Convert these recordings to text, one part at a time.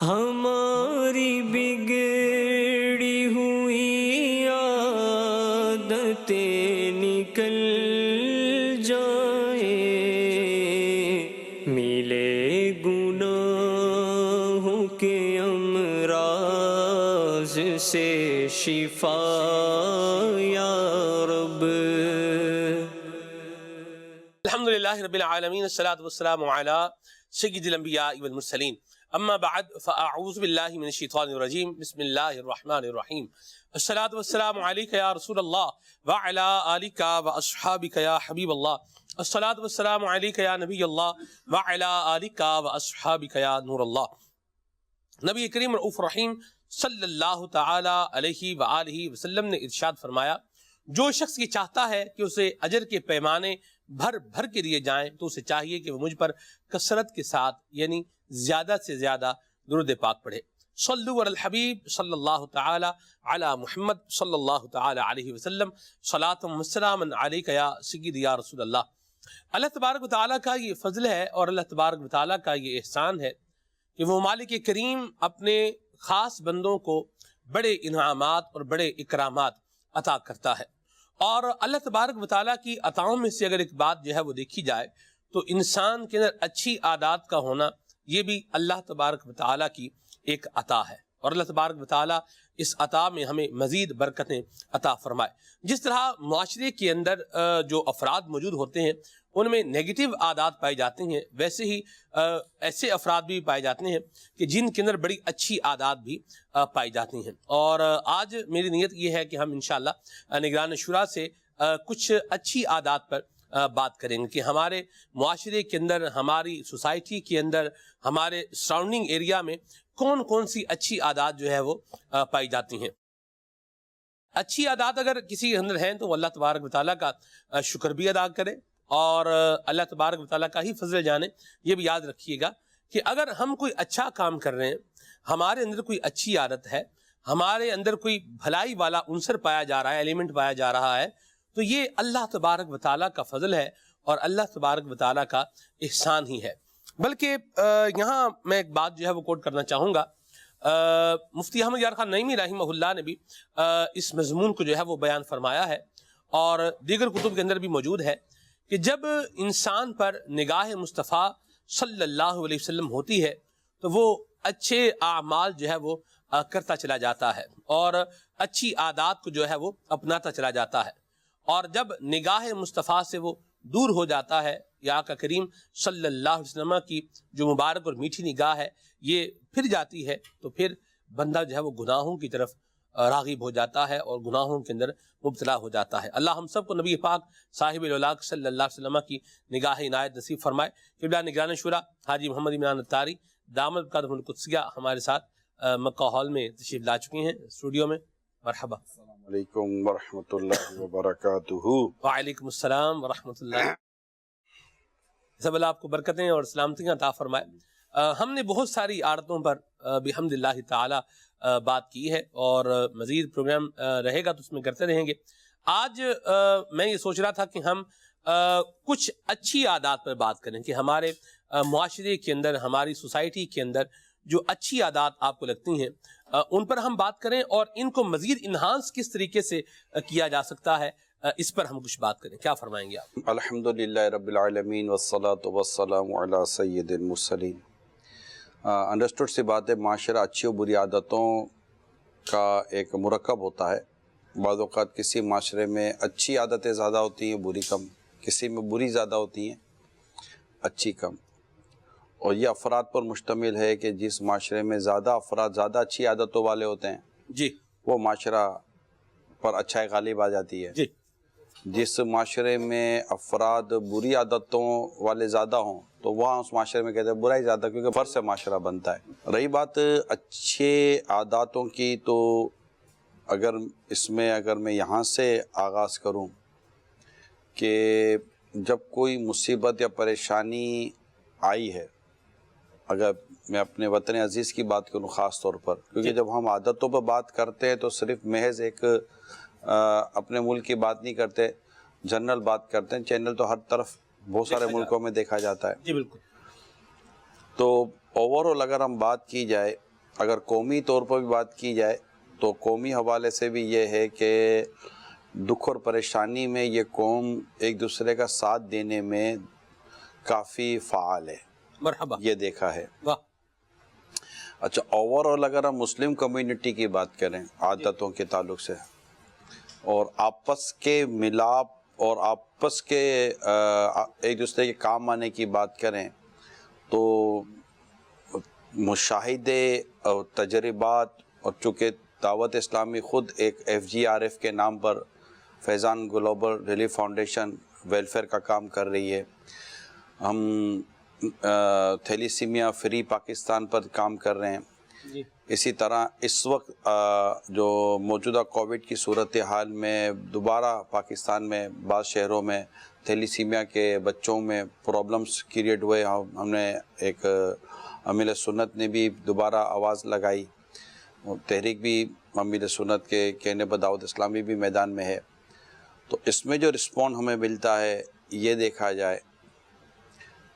ہماری بگڑی ہوئی عادتیں نکل جائیں، ملے گناہوں کے امراض سے شفا یا رب۔ الحمدللہ رب العالمین، الصلاۃ والسلام علی سید الانبیاء والمرسلین، اما بعد فاعوذ باللہ من الشیطان الرجیم، بسم اللہ الرحمن الرحیم، الصلاۃ والسلام علیک یا رسول اللہ وعلی آلک واصحابک یا حبیب اللہ، الصلاۃ والسلام علیک یا نبی اللہ وعلی آلک واصحابک یا نور اللہ۔ نبی کریم رؤوف رحیم صلی اللہ تعالی علیہ وآلہ وسلم نے ارشاد فرمایا، جو شخص یہ چاہتا ہے کہ اسے اجر کے پیمانے بھر بھر کے دیے جائیں تو اسے چاہیے کہ وہ مجھ پر کثرت کے ساتھ یعنی زیادہ سے زیادہ درود پاک پڑھے۔ صلو علی الحبیب صلی اللہ تعالی علی محمد صلی اللہ تعالی علیہ وسلم، صلاۃ و سلام علیک یا سید یا رسول اللہ۔ اللہ تبارک و تعالیٰ کا یہ فضل ہے اور اللہ تبارک و تعالیٰ کا یہ احسان ہے کہ وہ مالک کریم اپنے خاص بندوں کو بڑے انعامات اور بڑے اکرامات عطا کرتا ہے، اور اللہ تبارک و تعالیٰ کی عطاؤں میں سے اگر ایک بات جو ہے وہ دیکھی جائے تو انسان کے اندر اچھی عادات کا ہونا یہ بھی اللہ تبارک و تعالیٰ کی ایک عطا ہے، اور اللہ تبارک و تعالیٰ اس عطا میں ہمیں مزید برکتیں عطا فرمائے۔ جس طرح معاشرے کے اندر جو افراد موجود ہوتے ہیں ان میں نیگیٹو عادات پائی جاتی ہیں، ویسے ہی ایسے افراد بھی پائے جاتے ہیں کہ جن کے اندر بڑی اچھی عادات بھی پائی جاتی ہیں۔ اور آج میری نیت یہ ہے کہ ہم انشاءاللہ نگران شورا سے کچھ اچھی عادات پر بات کریں گے کہ ہمارے معاشرے کے اندر، ہماری سوسائٹی کے اندر، ہمارے سراؤنڈنگ ایریا میں کون کون سی اچھی عادات جو ہے وہ پائی جاتی ہیں۔ اچھی عادات اگر کسی کے اندر ہیں تو وہ اللہ تبارک و تعالیٰ کا شکر بھی ادا کرے، اور اللہ تبارک و تعالیٰ کا ہی فضل جانے۔ یہ بھی یاد رکھیے گا کہ اگر ہم کوئی اچھا کام کر رہے ہیں، ہمارے اندر کوئی اچھی عادت ہے، ہمارے اندر کوئی بھلائی والا عنصر پایا جا رہا ہے، ایلیمنٹ پایا جا رہا ہے، تو یہ اللہ تبارک و تعالیٰ کا فضل ہے اور اللہ تبارک و تعالیٰ کا احسان ہی ہے۔ بلکہ یہاں میں ایک بات جو ہے وہ کوٹ کرنا چاہوں گا، مفتی احمد یار خان نعیمی رحمہ اللہ نے بھی اس مضمون کو جو ہے وہ بیان فرمایا ہے، اور دیگر کتب کے اندر بھی موجود ہے کہ جب انسان پر نگاہ مصطفیٰ صلی اللہ علیہ وسلم ہوتی ہے تو وہ اچھے اعمال جو ہے وہ کرتا چلا جاتا ہے اور اچھی عادات کو جو ہے وہ اپناتا چلا جاتا ہے، اور جب نگاہ مصطفیٰ سے وہ دور ہو جاتا ہے، یا آقا کریم صلی اللہ علیہ وسلم کی جو مبارک اور میٹھی نگاہ ہے یہ پھر جاتی ہے، تو پھر بندہ جو ہے وہ گناہوں کی طرف راغب ہو جاتا ہے اور گناہوں کے اندر مبتلا ہو جاتا ہے۔ اللہ ہم سب کو نبی پاک صاحب الاولاق صلی اللہ علیہ وسلم کی نگاہ عنایت نصیب فرمائے۔ قبلہ نگران شورا حاجی محمد عمران الطاری دامت قدم القدسیہ ہمارے ساتھ مکہ ہال میں تشریف لا چکے ہیں اسٹوڈیو میں۔ مرحبا۔ السلام علیکم ورحمۃ اللہ وبرکاتہ۔ وعلیکم السلام ورحمۃ اللہ۔ سب اللہ آپ کو برکتیں اور سلامتیاں عطا فرمائے۔ ہم نے بہت ساری عادتوں پر بحمد اللہ تعالی بات کی ہے، اور مزید پروگرام رہے گا تو اس میں کرتے رہیں گے۔ آج میں یہ سوچ رہا تھا کہ ہم کچھ اچھی عادات پر بات کریں کہ ہمارے معاشرے کے اندر، ہماری سوسائٹی کے اندر جو اچھی عادات آپ کو لگتی ہیں ان پر ہم بات کریں، اور ان کو مزید انہانس کس طریقے سے کیا جا سکتا ہے اس پر ہم کچھ بات کریں۔ کیا فرمائیں گے آپ؟ الحمدللہ رب العالمین والصلاة والسلام علی سید المرسلین۔ انڈرسٹوڈ سی بات ہے، معاشرہ اچھی و بری عادتوں کا ایک مرکب ہوتا ہے۔ بعض اوقات کسی معاشرے میں اچھی عادتیں زیادہ ہوتی ہیں، بری کم، کسی میں بری زیادہ ہوتی ہیں، اچھی کم، اور یہ افراد پر مشتمل ہے کہ جس معاشرے میں زیادہ افراد زیادہ اچھی عادتوں والے ہوتے ہیں جی، وہ معاشرہ پر اچھائی غالب آ جاتی ہے۔ جی، جس معاشرے میں افراد بری عادتوں والے زیادہ ہوں تو وہاں اس معاشرے میں کہتے ہیں برائی زیادہ، کیونکہ فرق سے معاشرہ بنتا ہے۔ رہی بات اچھے عاداتوں کی، تو اگر میں یہاں سے آغاز کروں کہ جب کوئی مصیبت یا پریشانی آئی ہے، اگر میں اپنے وطن عزیز کی بات کروں خاص طور پر، کیونکہ جب ہم عادتوں پر بات کرتے ہیں تو صرف محض ایک اپنے ملک کی بات نہیں کرتے، جنرل بات کرتے ہیں۔ چینل تو ہر طرف بہت سارے ملکوں میں دیکھا جاتا ہے۔ جی بالکل۔ تو اوورآل اگر ہم بات کی جائے اگر قومی طور پر بھی بات کی جائے تو قومی حوالے سے بھی یہ ہے کہ دکھ اور پریشانی میں یہ قوم ایک دوسرے کا ساتھ دینے میں کافی فعال ہے. مرحبا. یہ دیکھا ہے. واہ. اچھا اوور آل اگر ہم مسلم کمیونٹی کی بات کریں عادتوں کے تعلق سے اور آپس کے ملاپ اور آپس کے ایک دوسرے کے کام آنے کی بات کریں تو مشاہدے اور تجربات، اور چونکہ دعوت اسلامی خود ایک FGRF کے نام پر فیضان گلوبل ریلیف فاؤنڈیشن ویلفیئر کا کام کر رہی ہے، ہم تھیلیسیمیا فری پاکستان پر کام کر رہے ہیں. اسی طرح اس وقت جو موجودہ کووڈ کی صورتحال میں دوبارہ پاکستان میں بعض شہروں میں تھیلیسیمیا کے بچوں میں پرابلمز کریٹ ہوئے، ہم نے ایک امیل سنت نے بھی دوبارہ آواز لگائی، تحریک بھی امیل سنت کے کہنے پر دعوت اسلامی بھی میدان میں ہے. تو اس میں جو رسپونس ہمیں ملتا ہے یہ دیکھا جائے،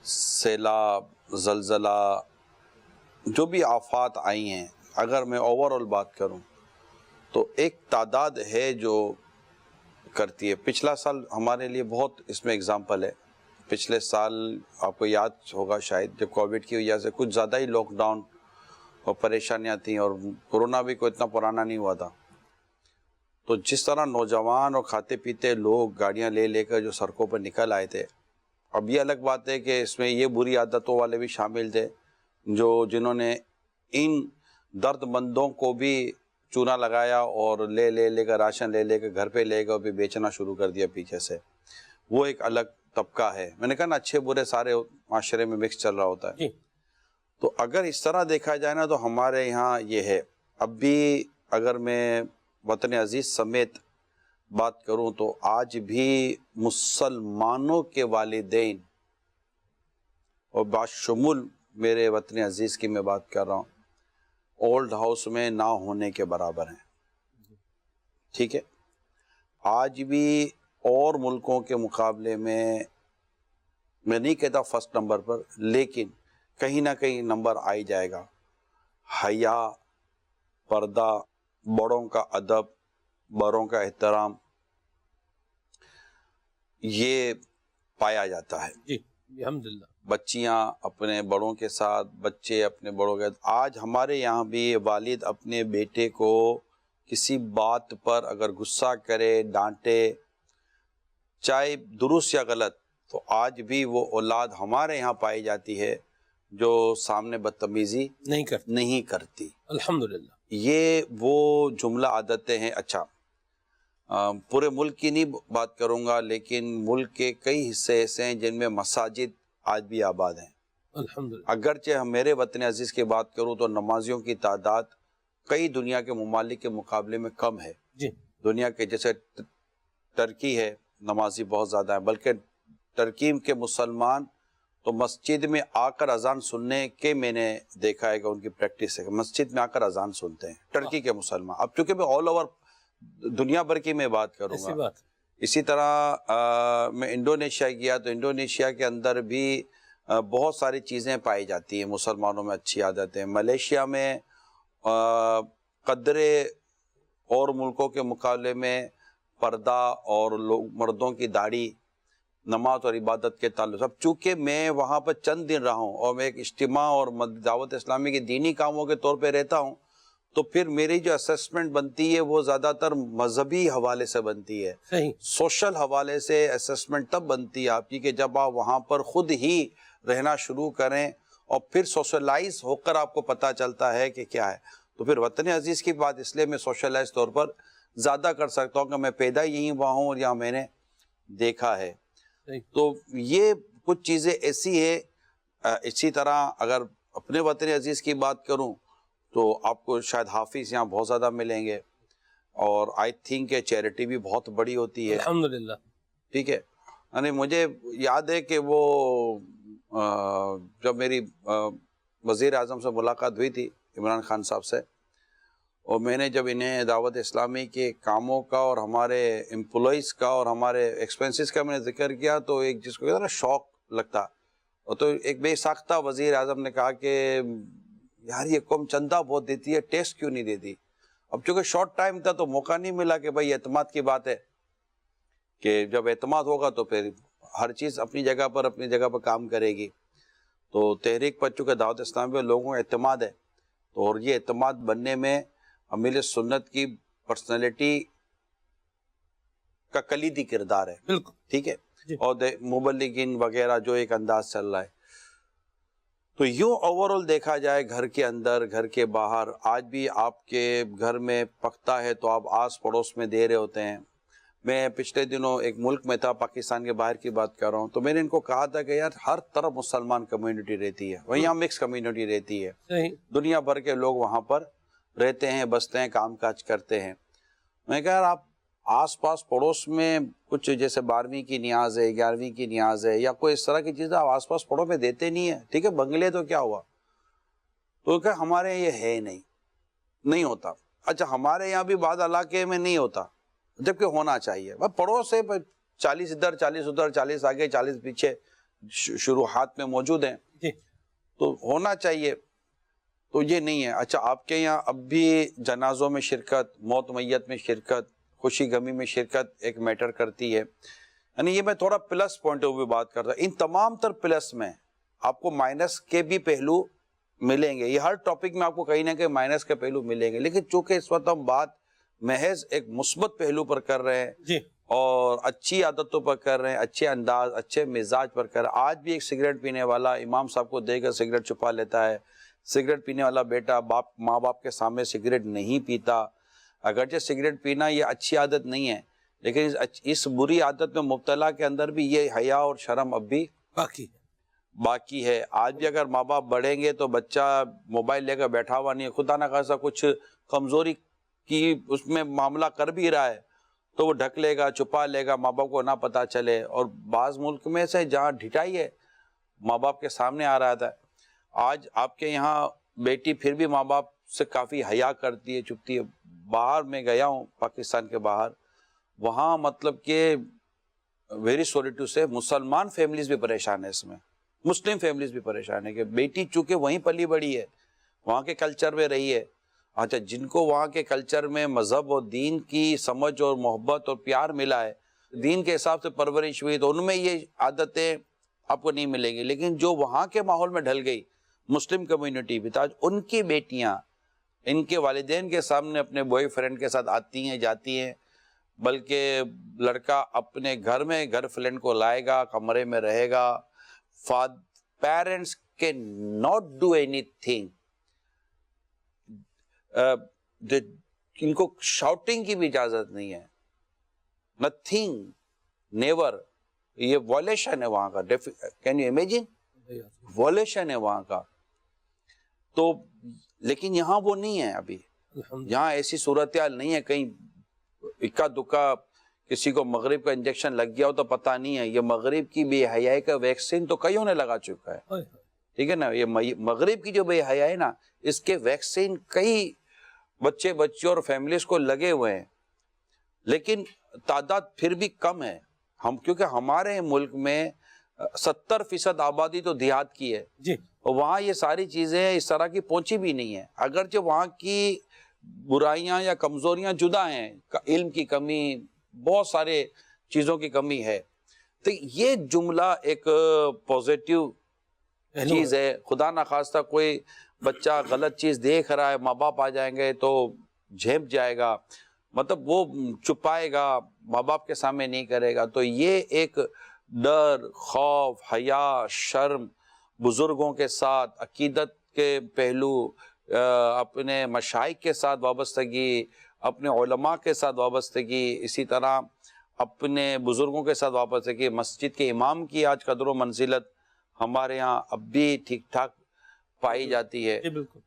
سیلاب، زلزلہ، جو بھی آفات آئی ہیں، اگر میں اوور آل بات کروں تو ایک تعداد ہے جو کرتی ہے. پچھلا سال ہمارے لیے بہت اس میں اگزامپل ہے. پچھلے سال آپ کو یاد ہوگا شاید جب کووڈ کی وجہ سے کچھ زیادہ ہی لاک ڈاؤن اور پریشانیاں تھیں، اور کورونا بھی کوئی اتنا پرانا نہیں ہوا تھا. تو جس طرح نوجوان اور کھاتے پیتے لوگ گاڑیاں لے لے کر جو سڑکوں پر نکل آئے تھے، اب یہ الگ بات ہے کہ اس میں یہ بری عادتوں والے بھی شامل تھے جنہوں نے ان درد مندوں کو بھی چونا لگایا اور لے کر راشن لے کر گھر پہ لے کر بھی بیچنا شروع کر دیا پیچھے سے. وہ ایک الگ طبقہ ہے. میں نے کہا نا اچھے برے سارے معاشرے میں مکس چل رہا ہوتا ہے. تو اگر اس طرح دیکھا جائے نا تو ہمارے یہاں یہ ہے. اب بھی اگر میں وطن عزیز سمیت بات کروں تو آج بھی مسلمانوں کے والدین، اور باشمول میرے وطن عزیز کی میں بات کر رہا ہوں، اولڈ ہاؤس میں نہ ہونے کے برابر ہیں. ٹھیک ہے، آج بھی اور ملکوں کے مقابلے میں نہیں کہتا فرسٹ نمبر پر، لیکن کہیں نہ کہیں نمبر آ ہی جائے گا. حیا، پردہ، بڑوں کا ادب، بڑوں کا احترام، یہ پایا جاتا ہے. جی الحمدللہ. بچیاں اپنے بڑوں کے ساتھ، بچے اپنے بڑوں کے ساتھ. آج ہمارے یہاں بھی والد اپنے بیٹے کو کسی بات پر اگر غصہ کرے، ڈانٹے، چاہے درست یا غلط، تو آج بھی وہ اولاد ہمارے یہاں پائی جاتی ہے جو سامنے بدتمیزی نہیں کرتی. الحمدللہ. یہ وہ جملہ عادتیں ہیں. اچھا، پورے ملک کی نہیں بات کروں گا، لیکن ملک کے کئی حصے ایسے ہیں جن میں مساجد آج بھی آباد ہیں. الحمدللہ. اگرچہ ہم میرے وطن عزیز کی بات کروں تو نمازیوں کی تعداد کئی دنیا کے ممالک کے مقابلے میں کم ہے. جی. دنیا کے جیسے ترکی ہے، نمازی بہت زیادہ ہیں، بلکہ ترکی کے مسلمان تو مسجد میں آ کر اذان سننے کے میں نے دیکھا ہے کہ ان کی پریکٹس ہے کہ مسجد میں آ کر اذان سنتے ہیں ٹرکی کے مسلمان. اب چونکہ میں آل اوور دنیا بھر کی میں بات کروں گا. اسی طرح میں انڈونیشیا گیا تو انڈونیشیا کے اندر بھی بہت ساری چیزیں پائی جاتی ہیں مسلمانوں میں، اچھی عادتیں. ملیشیا میں قدرے اور ملکوں کے مقابلے میں پردہ اور مردوں کی داڑھی، نماز اور عبادت کے تعلق. اب چونکہ میں وہاں پر چند دن رہا ہوں اور میں ایک اجتماع اور دعوت اسلامی کے دینی کاموں کے طور پہ رہتا ہوں، تو پھر میری جو اسیسمنٹ بنتی ہے وہ زیادہ تر مذہبی حوالے سے بنتی ہے. سوشل حوالے سے اسیسمنٹ تب بنتی ہے آپ کی کہ جب آپ وہاں پر خود ہی رہنا شروع کریں اور پھر سوشلائز ہو کر آپ کو پتہ چلتا ہے کہ کیا ہے. تو پھر وطن عزیز کی بات اس لیے میں سوشلائز طور پر زیادہ کر سکتا ہوں کہ میں پیدا یہیں ہوا ہوں اور یہاں میں نے دیکھا ہے. تو یہ کچھ چیزیں ایسی ہے. اسی طرح اگر اپنے وطن عزیز کی بات کروں تو آپ کو شاید حافظ یہاں بہت زیادہ ملیں گے، اور آئی تھنک کہ چیریٹی بھی بہت بڑی ہوتی ہے. الحمدللہ. ٹھیک ہے، یعنی مجھے یاد ہے کہ وہ جب میری وزیر اعظم سے ملاقات ہوئی تھی، عمران خان صاحب سے، اور میں نے جب انہیں دعوت اسلامی کے کاموں کا اور ہمارے امپلائیز کا اور ہمارے ایکسپینسز کا میں نے ذکر کیا تو ایک جس کو نا شوق لگتا، اور تو ایک بے ساختہ وزیر اعظم نے کہا کہ یار یہ قوم چندہ بہت دیتی ہے، ٹیکس کیوں نہیں دیتی؟ اب چونکہ شارٹ ٹائم تھا تو موقع نہیں ملا کہ بھائی اعتماد کی بات ہے کہ جب اعتماد ہوگا تو پھر ہر چیز اپنی جگہ پر کام کرے گی. تو تحریک پر چونکہ دعوت اسلامی میں لوگوں کا اعتماد ہے، تو اور یہ اعتماد بننے میں امیل سنت کی پرسنالٹی کا کلیدی کردار ہے. بالکل ٹھیک ہے. جی. اور مبلغین وغیرہ جو ایک انداز چل رہا ہے، تو یوں اوورآل دیکھا جائے گھر کے اندر گھر کے باہر، آج بھی آپ کے گھر میں پکتا ہے تو آپ آس پڑوس میں دے رہے ہوتے ہیں. میں پچھلے دنوں ایک ملک میں تھا، پاکستان کے باہر کی بات کر رہا ہوں، تو میں نے ان کو کہا تھا کہ یار ہر طرف مسلمان کمیونٹی رہتی ہے، وہاں مکس کمیونٹی رہتی ہے، صحیح. دنیا بھر کے لوگ وہاں پر رہتے ہیں، بستے ہیں، کام کاج کرتے ہیں. میں کہا یار آپ آس پاس پڑوس میں کچھ جیسے 12ویں کی نیاز ہے، 11ویں کی نیاز ہے یا کوئی اس طرح کی چیزیں آپ آس پاس پڑوس میں دیتے نہیں ہیں. ٹھیک ہے، بنگلے تو کیا ہوا، تو کہ ہمارے یہ ہے نہیں ہوتا. اچھا ہمارے یہاں بھی بعض علاقے میں نہیں ہوتا جبکہ ہونا چاہیے. پڑوس سے 40 ادھر 40 ادھر 40 آگے 40 پیچھے شروحات میں موجود ہیں، جی. تو ہونا چاہیے. تو یہ نہیں ہے. اچھا آپ کے یہاں اب بھی جنازوں میں شرکت، موت میت میں شرکت، خوشی غمی میں شرکت ایک میٹر کرتی ہے. یعنی یہ میں تھوڑا پلس پوائنٹ آف ویو بات کر رہا ہوں. ان تمام تر پلس میں آپ کو مائنس کے بھی پہلو ملیں گے. یہ ہر ٹاپک میں آپ کو کہیں نہ کہیں مائنس کے پہلو ملیں گے، لیکن چونکہ اس وقت ہم بات محض ایک مثبت پہلو پر کر رہے ہیں جی. اور اچھی عادتوں پر کر رہے ہیں، اچھے انداز اچھے مزاج پر کر رہے ہیں. آج بھی ایک سگریٹ پینے والا امام صاحب کو دے کر سگریٹ چھپا لیتا ہے. سگریٹ پینے والا بیٹا ماں باپ کے سامنے سگریٹ نہیں پیتا. اگرچہ سگریٹ پینا یہ اچھی عادت نہیں ہے، لیکن اس بری عادت میں مبتلا کے اندر بھی یہ حیا اور شرم اب بھی باقی ہے. آج بھی اگر ماں باپ بڑھیں گے تو بچہ موبائل لے کر بیٹھا ہوا نہیں، خدا نہ خاصا کچھ کمزوری کی اس میں معاملہ کر بھی رہا ہے تو وہ ڈھک لے گا، چھپا لے گا، ماں باپ کو نہ پتہ چلے. اور بعض ملک میں سے جہاں ڈھٹائی ہے ماں باپ کے سامنے آ رہا تھا. آج آپ کے یہاں بیٹی پھر بھی ماں باپ سے کافی حیا کرتی ہے، چھپتی ہے. باہر میں گیا ہوں پاکستان کے باہر، وہاں مطلب کہ ویری سوری ٹو سے مسلمان فیملیز بھی پریشان ہے، اس میں مسلم فیملیز بھی پریشان ہے کہ بیٹی چونکہ وہیں پلی بڑی ہے، وہاں کے کلچر میں رہی ہے. اچھا جن کو وہاں کے کلچر میں مذہب اور دین کی سمجھ اور محبت اور پیار ملا ہے، دین کے حساب سے پرورش ہوئی، تو ان میں یہ عادتیں آپ کو نہیں ملیں گی. لیکن جو وہاں کے ماحول میں ڈھل گئی، مسلم کمیونٹی بھی تھا، ان کی بیٹیاں ان کے والدین کے سامنے اپنے بوائے فرینڈ کے ساتھ آتی ہیں جاتی ہیں، بلکہ لڑکا اپنے گھر میں گھر فرینڈ کو لائے گا، کمرے میں رہے گا. Parents can not do anything. ان کو شاؤٹنگ کی بھی اجازت نہیں ہے، نتھنگ، نیور. یہ وائلیشن ہے وہاں کا. Can you imagine? وائلیشن ہے وہاں کا. تو لیکن یہاں وہ نہیں ہے. ابھی یہاں ایسی صورتحال نہیں ہے. کہیں اکا دکا کسی کو مغرب کا انجیکشن لگ گیا ہو تو پتہ نہیں ہے. یہ مغرب کی بے حیائی کا ویکسین تو کئیوں نے لگا چکا ہے، ٹھیک ہے نا. یہ مغرب کی جو بے حیائی ہے نا، اس کے ویکسین کئی بچے اور فیملیز کو لگے ہوئے ہیں، لیکن تعداد پھر بھی کم ہے. کیونکہ ہمارے ملک میں 70% آبادی تو دیہات کی ہے جی، اور وہاں یہ ساری چیزیں اس طرح کی پہنچی بھی نہیں ہیں. اگرچہ وہاں کی برائیاں یا کمزوریاں جدا ہیں، علم کی کمی، بہت سارے چیزوں کی کمی ہے. تو یہ جملہ ایک پوزیٹیو چیز ہے. خدا نخواستہ کوئی بچہ غلط چیز دیکھ رہا ہے، ماں باپ آ جائیں گے تو جھیپ جائے گا، مطلب وہ چھپائے گا، ماں باپ کے سامنے نہیں کرے گا. تو یہ ایک ڈر، خوف، حیا، شرم، بزرگوں کے ساتھ عقیدت کے پہلو، اپنے مشائخ کے ساتھ وابستگی، اپنے علماء کے ساتھ وابستگی، اسی طرح اپنے بزرگوں کے ساتھ وابستگی. مسجد کے امام کی آج قدر و منزلت ہمارے یہاں اب بھی ٹھیک ٹھاک پائی جاتی ہے.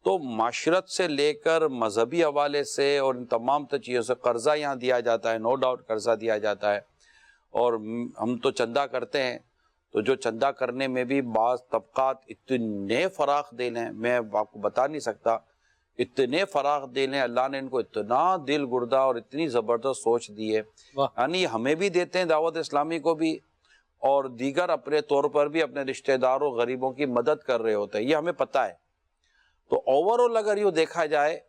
تو معاشرت سے لے کر مذہبی حوالے سے اور ان تمام چیزوں سے قرضہ یہاں دیا جاتا ہے، نو ڈاؤٹ قرضہ دیا جاتا ہے. اور ہم تو چندہ کرتے ہیں، تو جو چندہ کرنے میں بھی بعض طبقات اتنے فراخ دل ہیں، میں آپ کو بتا نہیں سکتا، اتنے فراخ دل ہیں. اللہ نے ان کو اتنا دل گردہ اور اتنی زبردست سوچ دی ہے. یعنی ہمیں بھی دیتے ہیں، دعوت اسلامی کو بھی، اور دیگر اپنے طور پر بھی اپنے رشتہ داروں غریبوں کی مدد کر رہے ہوتے ہیں. یہ ہمیں پتہ ہے. تو اوور آل اگر یوں دیکھا جائے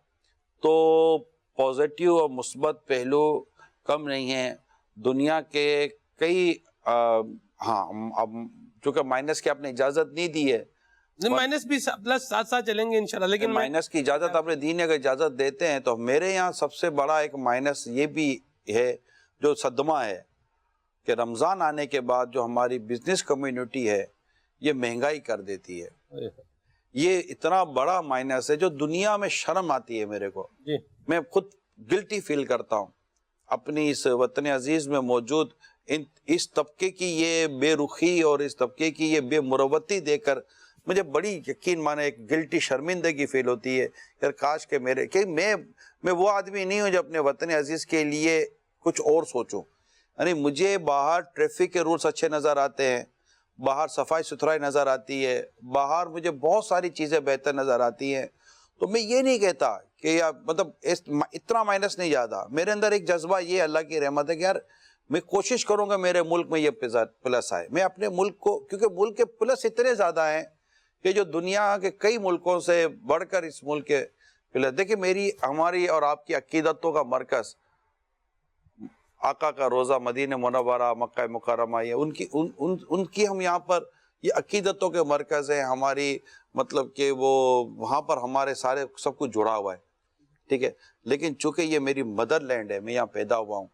تو پازیٹیو اور مثبت پہلو کم نہیں ہیں. دنیا کے کئی ہاں اب چونکہ مائنس کی آپ نے اجازت نہیں دی ہے، مائنس بھی پلس ساتھ ساتھ چلیں گے انشاءاللہ، لیکن مائنس کی اجازت آپ نے دی نہیں. اگر اجازت دیتے ہیں تو میرے یہاں سب سے بڑا ایک مائنس یہ بھی ہے جو صدمہ ہے کہ رمضان آنے کے بعد جو ہماری بزنس کمیونٹی ہے یہ مہنگائی کر دیتی ہے. یہ اتنا بڑا مائنس ہے جو دنیا میں شرم آتی ہے میرے کو. جی میں خود گلٹی فیل کرتا ہوں اپنی اس وطن عزیز میں موجود اس طبقے کی یہ بے رخی اور اس طبقے کی یہ بے مروتی دیکھ کر مجھے بڑی یقین مانے ایک گلٹی شرمندگی فیل ہوتی ہے. یار کاش کہ میں وہ آدمی نہیں ہوں جو اپنے وطن عزیز کے لیے کچھ اور سوچوں. یعنی مجھے باہر ٹریفک کے رولز اچھے نظر آتے ہیں، باہر صفائی ستھرائی نظر آتی ہے، باہر مجھے بہت ساری چیزیں بہتر نظر آتی ہیں. تو میں یہ نہیں کہتا کہ یا مطلب اتنا مائنس نہیں جاتا. میرے اندر ایک جذبہ یہ اللہ کی رحمت ہے کہ یار میں کوشش کروں گا میرے ملک میں یہ پلس آئے. میں اپنے ملک کو، کیونکہ ملک کے پلس اتنے زیادہ ہیں کہ جو دنیا کے کئی ملکوں سے بڑھ کر اس ملک کے پلس. دیکھیں ہماری اور آپ کی عقیدتوں کا مرکز آقا کا روزہ مدینہ منورہ مکہ مکرمہ، یہ ان کی ہم یہاں پر یہ عقیدتوں کے مرکز ہیں ہماری، مطلب کہ وہ وہاں پر ہمارے سارے سب کچھ جڑا ہوا ہے. ٹھیک ہے، لیکن چونکہ یہ میری مدر لینڈ ہے، میں یہاں پیدا ہوا ہوں،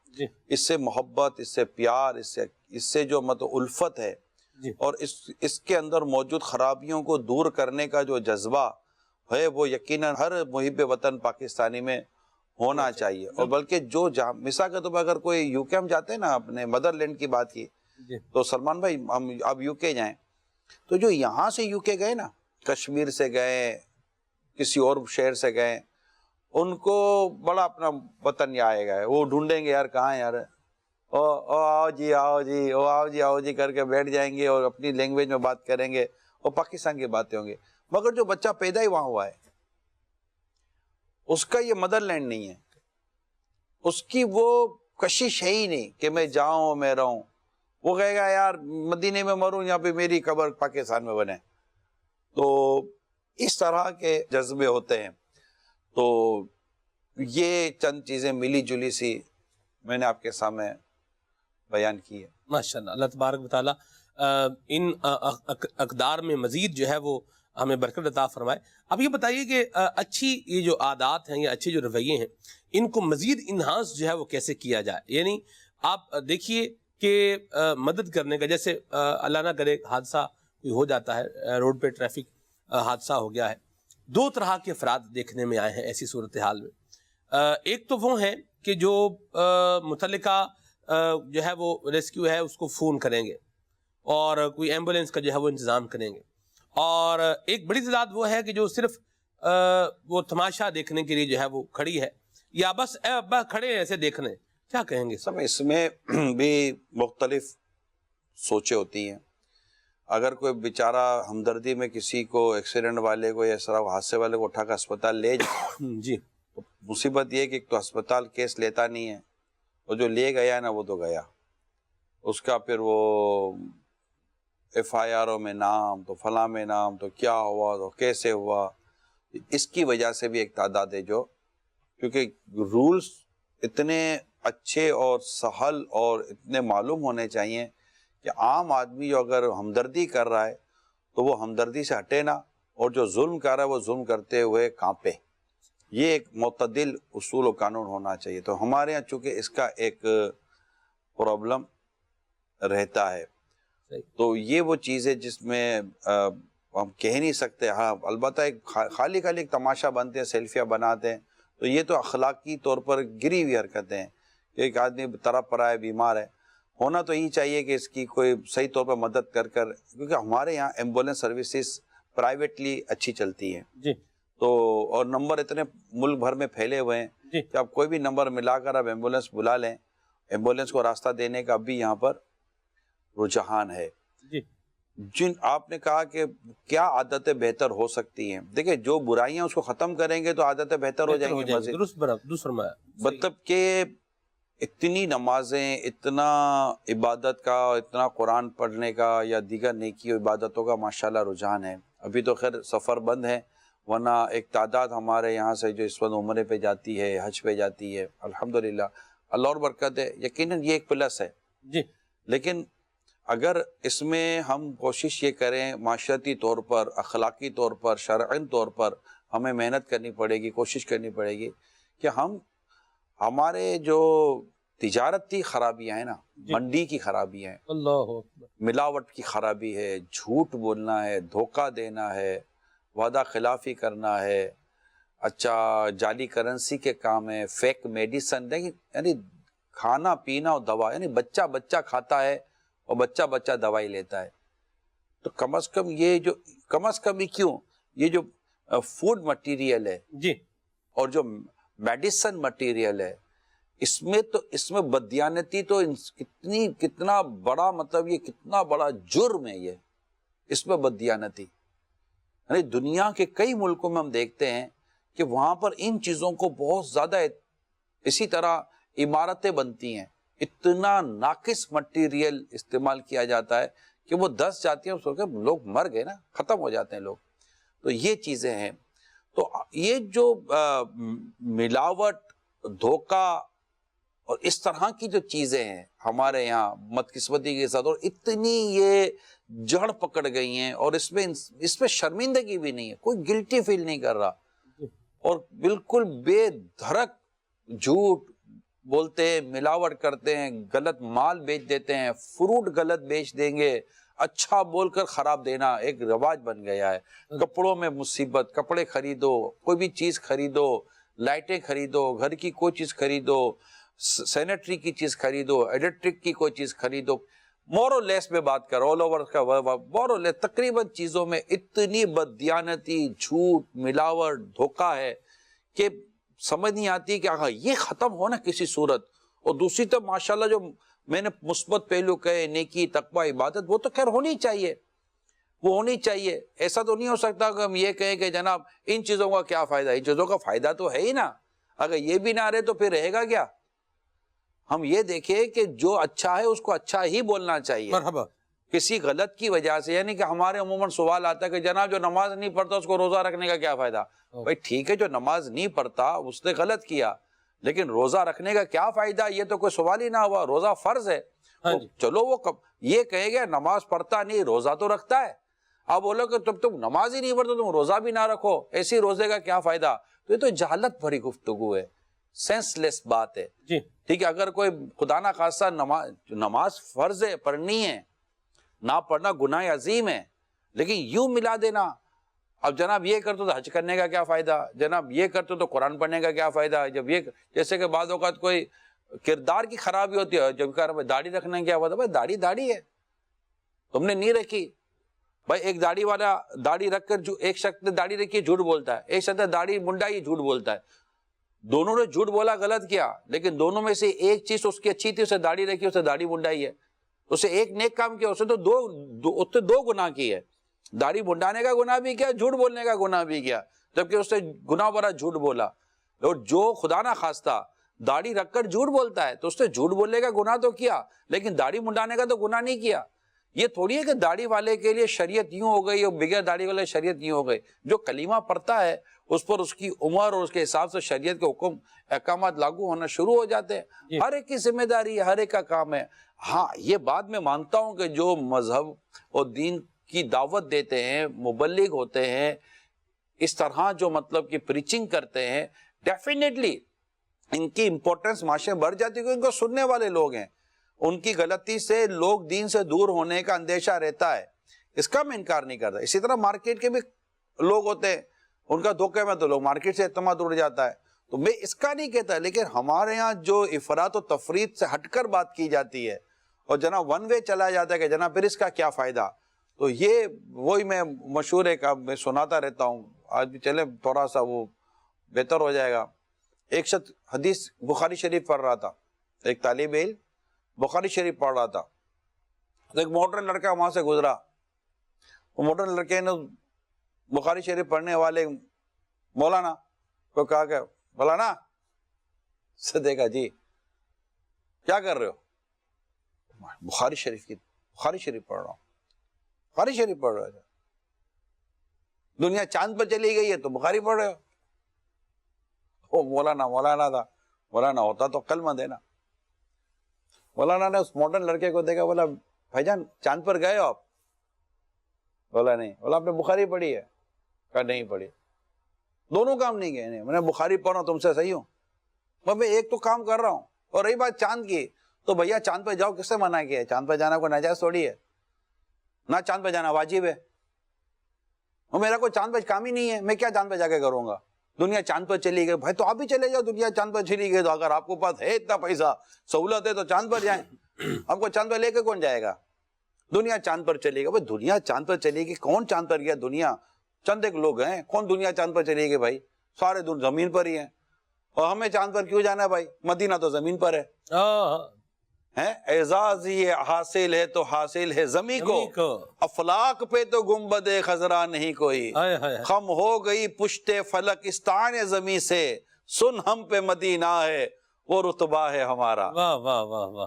اس سے محبت، اس سے پیار، اس سے جو مطلب الفت ہے اور اس کے اندر موجود خرابیوں کو دور کرنے کا جو جذبہ ہے وہ یقیناً ہر محب وطن پاکستانی میں ہونا چاہیے. اور بلکہ جو مثال کے طور پر اگر کوئی یو کے ہم جاتے ہیں نا، اپنے مدر لینڈ کی بات کی تو سلمان بھائی ہم اب یو کے جائیں تو جو یہاں سے یو کے گئے نا، کشمیر سے گئے، کسی اور شہر سے گئے، ان کو بڑا اپنا وطن یہ آئے گا، وہ ڈھونڈیں گے یار کہاں ہے یار، آؤ جی آؤ جی، آؤ جی آؤ جی کر کے بیٹھ جائیں گے اور اپنی لینگویج میں بات کریں گے اور پاکستان کی باتیں ہوں گے. مگر جو بچہ پیدا ہی وہاں ہوا ہے اس کا یہ مدر لینڈ نہیں ہے، اس کی وہ کشش ہے ہی نہیں کہ میں جاؤں میں رہوں. وہ کہے گا یار مدینے میں مروں، یہاں پہ میری قبر پاکستان میں بنے. تو اس طرح کے جذبے ہوتے ہیں. تو یہ چند چیزیں ملی جلی سی میں نے آپ کے سامنے بیان کی ہے. ماشاءاللہ، اللہ تبارک و تعالیٰ ان اقدار میں مزید جو ہے وہ ہمیں برکت عطا فرمائے. اب یہ بتائیے کہ اچھی یہ جو عادات ہیں یا اچھے جو رویے ہیں ان کو مزید انہانس جو ہے وہ کیسے کیا جائے. یعنی آپ دیکھیے کہ مدد کرنے کا، جیسے اللہ نہ کرے حادثہ کوئی ہو جاتا ہے، روڈ پہ ٹریفک حادثہ ہو گیا ہے، دو طرح کے افراد دیکھنے میں آئے ہیں ایسی صورتحال میں. ایک تو وہ ہیں کہ جو متعلقہ جو ہے وہ ریسکیو ہے اس کو فون کریں گے اور کوئی ایمبولینس کا جو ہے وہ انتظام کریں گے، اور ایک بڑی تعداد وہ ہے کہ جو صرف وہ تماشا دیکھنے کے لیے جو ہے وہ کھڑی ہے یا بس کھڑے ہیں ایسے دیکھنے. کیا کہیں گے؟ سب اس میں بھی مختلف سوچیں ہوتی ہیں. اگر کوئی بیچارہ ہمدردی میں کسی کو ایکسیڈنٹ والے کو یا اس طرح حادثے والے کو اٹھا کر اسپتال لے جائے، جی، مصیبت یہ کہ ایک تو اسپتال کیس لیتا نہیں ہے، اور جو لے گیا نا وہ تو گیا، اس کا پھر وہ ایف آئی آروں میں نام، تو فلاں میں نام، تو کیا ہوا، تو کیسے ہوا. اس کی وجہ سے بھی ایک تعداد ہے جو، کیونکہ رولز اتنے اچھے اور سہل اور اتنے معلوم ہونے چاہیے کہ عام آدمی جو اگر ہمدردی کر رہا ہے تو وہ ہمدردی سے ہٹے نا، اور جو ظلم کر رہا ہے وہ ظلم کرتے ہوئے کانپے. یہ ایک معتدل اصول و قانون ہونا چاہیے. تو ہمارے ہاں چونکہ اس کا ایک پرابلم رہتا ہے، تو یہ وہ چیز ہے جس میں ہم کہہ نہیں سکتے. ہاں البتہ ایک خالی ایک تماشا بنتے ہیں، سیلفیاں بناتے ہیں، تو یہ تو اخلاقی طور پر گری ہوئی حرکتیں ہیں. ایک آدمی طرف پر آئے، بیمار ہے، ہونا تو یہی چاہیے کہ اس کی کوئی صحیح طور پر مدد کر کیونکہ ہمارے یہاں ایمبولینس سروسز پرائیویٹلی اچھی چلتی ہیں. جی، تو اور نمبر اتنے ملک بھر میں پھیلے ہوئے ہیں کہ آپ کوئی بھی نمبر ملا کر آپ ایمبولینس بلا لیں. ایمبولینس کو راستہ دینے کا بھی یہاں پر رجحان ہے. جن آپ نے کہا کہ کیا عادتیں بہتر ہو سکتی ہیں، دیکھیں جو برائیاں اس کو ختم کریں گے تو عادتیں بہتر ہو جائیں گی. مطلب کہ اتنی نمازیں، اتنا عبادت کا، اتنا قرآن پڑھنے کا یا دیگر نیکی و عبادتوں کا ماشاءاللہ رجحان ہے. ابھی تو خیر سفر بند ہے ورنہ ایک تعداد ہمارے یہاں سے جو اس وقت عمرے پہ جاتی ہے، حج پہ جاتی ہے، الحمدللہ اللہ اور برکت ہے، یقیناً یہ ایک پلس ہے جی لیکن اگر اس میں ہم کوشش یہ کریں معاشرتی طور پر، اخلاقی طور پر، شرعی طور پر ہمیں محنت کرنی پڑے گی، کوشش کرنی پڑے گی کہ ہمارے جو تجارتی خرابیاں ہیں نا، منڈی کی خرابیاں ہیں، اللہ اکبر، ملاوٹ کی خرابی ہے، جھوٹ بولنا ہے، دھوکہ دینا ہے، وعدہ خلافی کرنا ہے، اچھا جعلی کرنسی کے کام ہے، فیک میڈیسن، یعنی کھانا پینا اور دوا، یعنی بچہ کھاتا ہے اور بچہ دوائی لیتا ہے. تو کم از کم ہی کیوں یہ جو فوڈ مٹیریل ہے جی اور جو میڈیسن مٹیریل ہے، اس میں بددیانتی تو کتنا بڑا، مطلب یہ کتنا بڑا جرم ہے، یہ اس میں بددیانتی. یعنی دنیا کے کئی ملکوں میں ہم دیکھتے ہیں کہ وہاں پر ان چیزوں کو بہت زیادہ، اسی طرح عمارتیں بنتی ہیں، اتنا ناقص مٹیریل استعمال کیا جاتا ہے کہ وہ دس جاتی ہیں، لوگ مر گئے نا، ختم ہو جاتے ہیں لوگ. تو یہ چیزیں ہیں. تو یہ جو ملاوٹ، دھوکہ اور اس طرح کی جو چیزیں ہیں ہمارے یہاں بدقسمتی کے ساتھ، اور اتنی یہ جڑ پکڑ گئی ہیں، اور اس میں شرمندگی بھی نہیں ہے، کوئی گلٹی فیل نہیں کر رہا، اور بالکل بے دھڑک جھوٹ بولتے ہیں، ملاوٹ کرتے ہیں، غلط مال بیچ دیتے ہیں، فروٹ غلط بیچ دیں گے، اچھا بول کر خراب دینا ایک رواج بن گیا ہے. کپڑوں میں مصیبت، کپڑے خریدو، کوئی بھی چیز خریدو، لائٹیں خریدو، گھر کی کوئی چیز خریدو، سینیٹری کی چیز خریدو، الیکٹرک کی کوئی چیز خریدو، مور اور لیس میں بات کرو، آل اوور کا مور اور لیس تقریباً چیزوں میں اتنی بددیانتی، جھوٹ، ملاوٹ، دھوکہ ہے کہ سمجھ نہیں آتی کہ یہ ختم ہو نا کسی صورت. اور دوسری طرف ماشاءاللہ جو میں نے مثبت پہلو کہے، نیکی، تقوی، عبادت، وہ تو خیر ہونی چاہیے، وہ ہونی چاہیے. ایسا تو نہیں ہو سکتا کہ ہم یہ کہیں کہ جناب ان چیزوں کا کیا فائدہ، ان چیزوں کا فائدہ تو ہے ہی نا. اگر یہ بھی نہ رہے تو پھر رہے گا کیا؟ ہم یہ دیکھیں کہ جو اچھا ہے اس کو اچھا ہی بولنا چاہیے. مرحبا. کسی غلط کی وجہ سے، یعنی کہ ہمارے عموماً سوال آتا ہے کہ جناب جو نماز نہیں پڑھتا اس کو روزہ رکھنے کا کیا فائدہ؟ بھائی ٹھیک ہے، جو نماز نہیں پڑھتا اس نے غلط کیا، لیکن روزہ رکھنے کا کیا فائدہ؟ یہ تو کوئی سوال ہی نہ ہوا. روزہ فرض ہے. چلو وہ یہ کہے گا نماز پڑھتا نہیں، روزہ تو رکھتا ہے. آپ بولو کہ تم نماز ہی نہیں پڑھتے، تم روزہ بھی نہ رکھو، ایسی روزے کا کیا فائدہ؟ تو یہ تو جہالت بھری گفتگو ہے، سینس لیس بات ہے. جی ٹھیک ہے، اگر کوئی خدا نہ خواستہ نماز فرض ہے، پڑھنی ہے، نہ پڑھنا گناہ عظیم ہے، لیکن یوں ملا دینا، اب جناب یہ کرتے تو حج کرنے کا کیا فائدہ، جناب یہ کرتے تو قرآن پڑھنے کا کیا فائدہ. جب یہ جیسے کہ بعض اوقات کوئی کردار کی خرابی ہوتی ہے، جب کہا داڑھی رکھنے کیا فائدہ؟ بھائی داڑھی ہے، تم نے نہیں رکھی. بھائی ایک داڑھی والا داڑھی رکھ کر، ایک شخص نے داڑھی رکھی جھوٹ بولتا ہے، ایک شخص نے داڑھی منڈائی جھوٹ بولتا ہے. دونوں نے جھوٹ بولا، غلط کیا، لیکن دونوں میں سے ایک چیز اس کی اچھی تھی، اسے داڑھی رکھی، اسے داڑھی منڈائی ہے. اسے ایک نیک کام کیا، اسے تو دو گناہ کی ہے. داڑھی منڈانے کا گناہ بھی کیا، جھوٹ بولنے کا گناہ بھی کیا، جبکہ اس نے گناہ بھرا جھوٹ بولا. اور جو خدا نہ خواستہ داڑھی رکھ کر جھوٹ بولتا ہے تو اس نے جھوٹ بولنے کا گناہ تو کیا، لیکن داڑھی منڈانے کا تو گناہ نہیں کیا. یہ تھوڑی ہے کہ داڑھی والے کے لیے شریعت یوں ہو گئی اور بغیر داڑھی والے شریعت یوں ہو گئی. جو کلمہ پڑھتا ہے اس پر اس کی عمر اور اس کے حساب سے شریعت کے حکم احکامات لاگو ہونا شروع ہو جاتے ہیں. ہر ایک کی ذمہ داری ہے، ہر ایک کا کام ہے. ہاں یہ بات میں مانتا ہوں کہ جو مذہب اور دین کی دعوت دیتے ہیں، مبلغ ہوتے ہیں، اس طرح جو مطلب کہ پریچنگ کرتے ہیں، ڈیفینیٹلی ان کی امپورٹنس معاشرے میں بڑھ جاتی ہے، کیونکہ ان کو سننے والے لوگ ہیں. ان کی غلطی سے لوگ دین سے دور ہونے کا اندیشہ رہتا ہے، اس کا میں انکار نہیں کرتا. اسی طرح مارکیٹ کے بھی لوگ ہوتے ہیں، ان کا دھوکے میں تو لوگ مارکیٹ سے اعتماد اڑ جاتا ہے. تو میں اس کا نہیں کہتا، لیکن ہمارے ہاں جو افراط و تفریط سے ہٹ کر بات کی جاتی ہے اور جناب ون وے چلا جاتا ہے کہ جناب پھر اس کا کیا فائدہ. تو یہ وہی میں مشہور ہے کہ میں سناتا رہتا ہوں، آج بھی چلے تھوڑا سا وہ بہتر ہو جائے گا. ایک شخص حدیث بخاری شریف پڑھ رہا تھا، ایک طالب علم بخاری شریف پڑھ رہا تھا. تو ایک ماڈرن لڑکا وہاں سے گزرا. وہ ماڈرن لڑکے نے بخاری شریف پڑھنے والے مولانا کو کہا کہ مولانا سے دیکھا، جی کیا کر رہے ہو؟ بخاری شریف پڑھ رہا ہوں. بخاری شریف پڑھ رہا تھا. دنیا چاند پر چلی گئی ہے تو بخاری پڑھ رہے ہو. مولانا تھا, مولانا ہوتا تو کلمہ دینا. مولانا نے اس ماڈرن لڑکے کو دیکھا, بولا بھائی جان چاند پر گئے ہو آپ؟ بولا نہیں. بولا آپ نے بخاری پڑھی ہے؟ کہا نہیں پڑھی. دونوں کام نہیں گئے. میں نے بخاری پڑھا تم سے صحیح ہوں, میں ایک تو کام کر رہا ہوں. اور رہی بات چاند کی, تو بھیا چاند پہ جاؤ کس سے منع کیا ہے؟ چاند پہ جانا کوئی ناجائز تھوڑی ہے نہ, چاند پہ جانا واجب ہے. اور میرا کوئی چاند پہ کام ہی نہیں ہے, میں کیا چاند پہ جا کے کروں گا؟ دنیا چاند پر چلی گئی, بھائی تو آپ بھی چلے جاؤ. دنیا چاند پر چلی گئی تو اگر آپ کو پاس ہے اتنا پیسہ, سہولت ہے, تو چاند پر جائیں. آپ کو چاند پر لے کے کون جائے گا؟ دنیا چاند پر چلے گی. بھائی دنیا چاند پر چلے گی, کون چاند پر گیا؟ دنیا چند ایک لوگ ہیں, کون دنیا چاند پر چلے گی بھائی؟ سارے دن زمین پر ہی ہیں. اور ہمیں چاند پر کیوں جانا ہے بھائی؟ مدینہ تو زمین پر ہے. اعزاز یہ حاصل ہے تو حاصل ہے زمین کو, افلاک پہ تو گنبد خضرا نہیں کوئی. خم ہو گئی پشت فلکستان زمین سے, سن ہم پہ مدینہ ہے وہ رتبہ ہے ہمارا.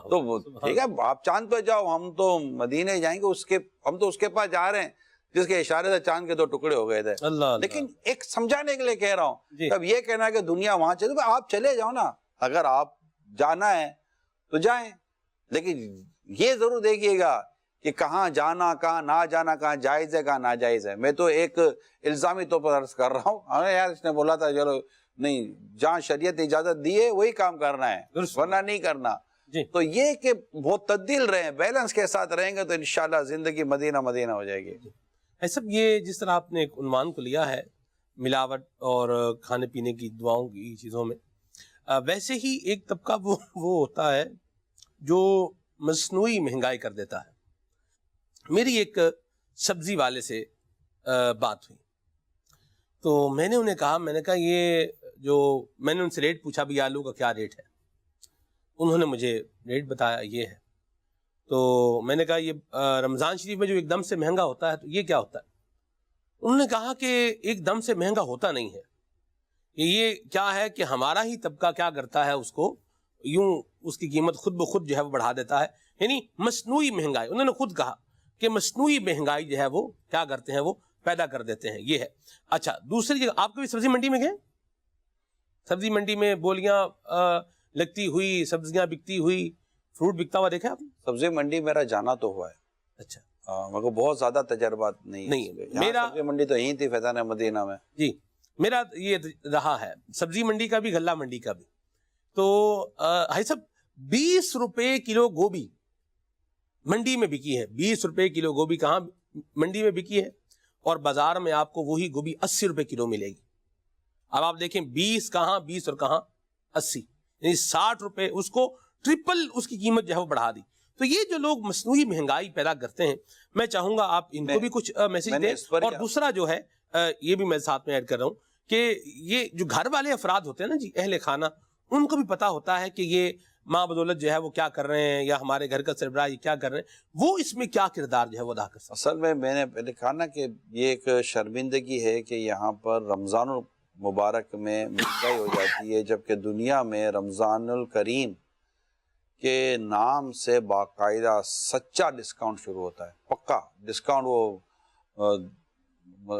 تو ٹھیک ہے, آپ چاند پہ جاؤ, ہم تو مدینے جائیں گے. ہم تو اس کے پاس جا رہے ہیں جس کے اشارے سے چاند کے 2 ٹکڑے ہو گئے تھے. لیکن ایک سمجھانے کے لیے کہہ رہا ہوں, اب یہ کہنا ہے کہ دنیا وہاں چلے, آپ چلے جاؤ نا. اگر آپ جانا ہے تو جائیں, لیکن یہ ضرور دیکھیے گا کہ کہاں جانا, کہاں نہ جانا, کہاں جائز ہے, کہاں ناجائز ہے. میں تو ایک الزامی طور پر عرض کر رہا ہوں, یار اس نے بولا تھا چلو نہیں, جہاں شریعت اجازت دی ہے وہی کام کرنا ہے, ورنہ نہیں کرنا. تو یہ کہ بہت تعدیل رہیں, بیلنس کے ساتھ رہیں گے تو انشاءاللہ زندگی مدینہ مدینہ ہو جائے گی. سب یہ جس طرح آپ نے ایک عنوان کو لیا ہے ملاوٹ اور کھانے پینے کی دعاؤں کی چیزوں میں, ویسے ہی ایک طبقہ وہ ہوتا ہے جو مصنوعی مہنگائی کر دیتا ہے. میری ایک سبزی والے سے بات ہوئی تو میں نے انہیں کہا, میں نے کہا یہ جو میں نے ان سے ریٹ پوچھا بھی آلو کا کیا ریٹ ہے, انہوں نے مجھے ریٹ بتایا یہ ہے. تو میں نے کہا یہ رمضان شریف میں جو ایک دم سے مہنگا ہوتا ہے تو یہ کیا ہوتا ہے؟ انہوں نے کہا کہ ایک دم سے مہنگا ہوتا نہیں ہے, یہ کیا ہے کہ ہمارا ہی طبقہ کیا کرتا ہے, اس کو یوں اس کی قیمت خود بخود جو ہے وہ بڑھا دیتا ہے. یعنی مصنوعی مہنگائی, انہوں نے خود کہا کہ مصنوعی مہنگائی جو ہے وہ کیا کرتے ہیں, وہ پیدا کر دیتے ہیں. یہ ہے. اچھا, دوسری جگہ آپ کبھی سبزی منڈی میں گئے؟ سبزی منڈی میں بولیاں لگتی ہوئی, سبزیاں بکتی ہوئی, فروٹ بکتا ہوا دیکھا آپ نے؟ سبزی منڈی میرا جانا تو ہوا ہے. اچھا, مگر بہت زیادہ تجربات نہیں. میرا سبزی منڈی تو یہی تھی فیضان مدینہ میں. جی, میرا یہ رہا ہے سبزی منڈی کا بھی, غلہ منڈی کا بھی. تو بھائی صاحب 20 روپے کلو گوبھی منڈی میں بکی ہے. 20 روپے کلو گوبھی کہاں منڈی میں بکی ہے, اور بازار میں آپ کو وہی گوبھی 80 روپے کلو ملے گی. اب آپ دیکھیں 20 کہاں 20 اور کہاں 80, یعنی 60 روپے, اس کو ٹرپل اس کی قیمت جو ہے وہ بڑھا دی. تو یہ جو لوگ مصنوعی مہنگائی پیدا کرتے ہیں, میں چاہوں گا آپ ان کو بھی کچھ میسج دیں. اور دوسرا جو ہے یہ بھی میں ساتھ میں ایڈ کر رہا ہوں کہ یہ جو گھر والے افراد ہوتے ہیں نا جی, اہل خانہ, ان کو بھی پتا ہوتا ہے کہ یہ ماں بدولت جو ہے وہ کیا کر رہے ہیں, یا ہمارے گھر کا سربراہ یہ کیا کر رہے ہیں, وہ اس میں کیا کردار جو ہے وہ ادا کر سکتے ہیں. اصل میں نے پہلے کہا نا کہ یہ ایک شرمندگی ہے کہ یہاں پر رمضان المبارک میں مہنگائی ہو جاتی ہے, جبکہ دنیا میں رمضان الکریم کے نام سے باقاعدہ سچا ڈسکاؤنٹ شروع ہوتا ہے. پکا ڈسکاؤنٹ, وہ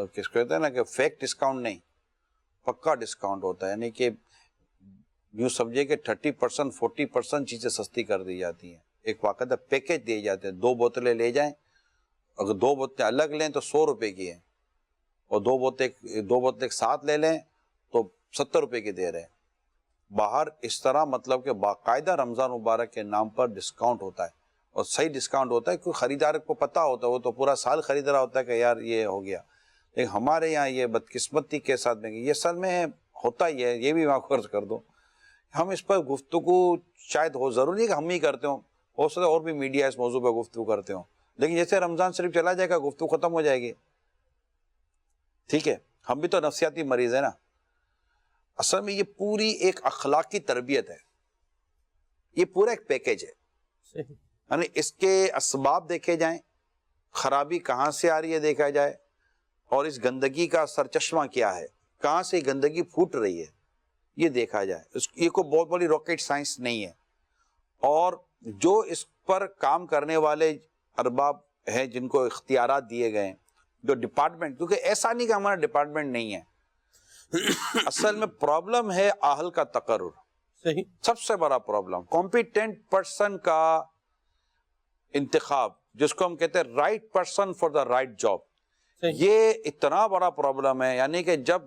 کس کو کہتے ہیں نا کہ فیک ڈسکاؤنٹ نہیں, پکا ڈسکاؤنٹ ہوتا ہے. یعنی کہ یوں سمجھے کہ 30% 40% چیزیں سستی کر دی جاتی ہیں. ایک باقاعدہ پیکج دیے جاتے ہیں, 2 بوتلیں لے جائیں, اگر 2 بوتلیں الگ لیں تو 100 روپے کی ہیں, اور 2 بوتلیں ایک ساتھ لے لیں تو 70 روپے کی دے رہے ہیں. باہر اس طرح مطلب کہ باقاعدہ رمضان مبارک کے نام پر ڈسکاؤنٹ ہوتا ہے, اور صحیح ڈسکاؤنٹ ہوتا ہے, کیونکہ خریدار کو پتہ ہوتا ہے, وہ تو پورا سال خرید رہا ہوتا ہے کہ یار یہ ہو گیا. لیکن ہمارے یہاں یہ بدقسمتی کے ساتھ میں یہ اصل میں ہوتا ہی ہے. یہ بھی میں عرض کر دوں, ہم اس پر گفتگو شاید ہو, ضروری نہیں کہ ہم ہی کرتے ہوں, ہو سکتا ہے اور بھی میڈیا اس موضوع پہ گفتگو کرتے ہوں, لیکن جیسے رمضان شریف چلا جائے گا گفتگو ختم ہو جائے گی. ٹھیک ہے, ہم بھی تو نفسیاتی مریض ہیں نا. اصل میں یہ پوری ایک اخلاقی تربیت ہے, یہ پورا ایک پیکج ہے. یعنی اس کے اسباب دیکھے جائیں, خرابی کہاں سے آ رہی ہے دیکھا جائے, اور اس گندگی کا سرچشمہ کیا ہے, کہاں سے گندگی پھوٹ رہی ہے یہ دیکھا جائے. یہ کوئی بہت بڑی راکٹ سائنس نہیں ہے. اور جو اس پر کام کرنے والے ارباب ہیں جن کو اختیارات دیے گئے ہیں, جو ڈپارٹمنٹ، کیونکہ ایسا نہیں کہ ہمارا ڈپارٹمنٹ نہیں ہے، اصل میں پرابلم ہے اہل کا تقرر، صحیح، سب سے بڑا پرابلم کمپیٹنٹ پرسن کا انتخاب، جس کو ہم کہتے ہیں right person for the right job, یہ اتنا بڑا پرابلم ہے. یعنی کہ جب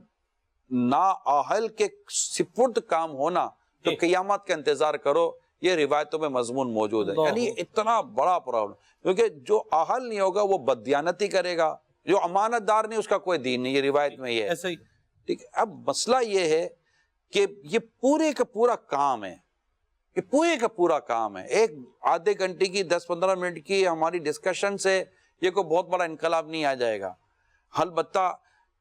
نااہل کے سپرد کام ہونا تو قیامت کا انتظار کرو، یہ روایتوں میں مضمون موجود ہے. یعنی اتنا بڑا پرابلم، کیونکہ جو اہل نہیں ہوگا وہ بددیانتی کرے گا، جو امانت دار نہیں اس کا کوئی دین نہیں، یہ روایت میں یہ ہے. ٹھیک ہے، اب مسئلہ یہ ہے کہ یہ پورے کا پورا کام ہے، یہ پورے کا پورا کام ہے. ایک آدھے گھنٹے کی 10-15 منٹ کی ہماری ڈسکشن سے یہ کوئی بہت بڑا انقلاب نہیں آ جائے گا. البتہ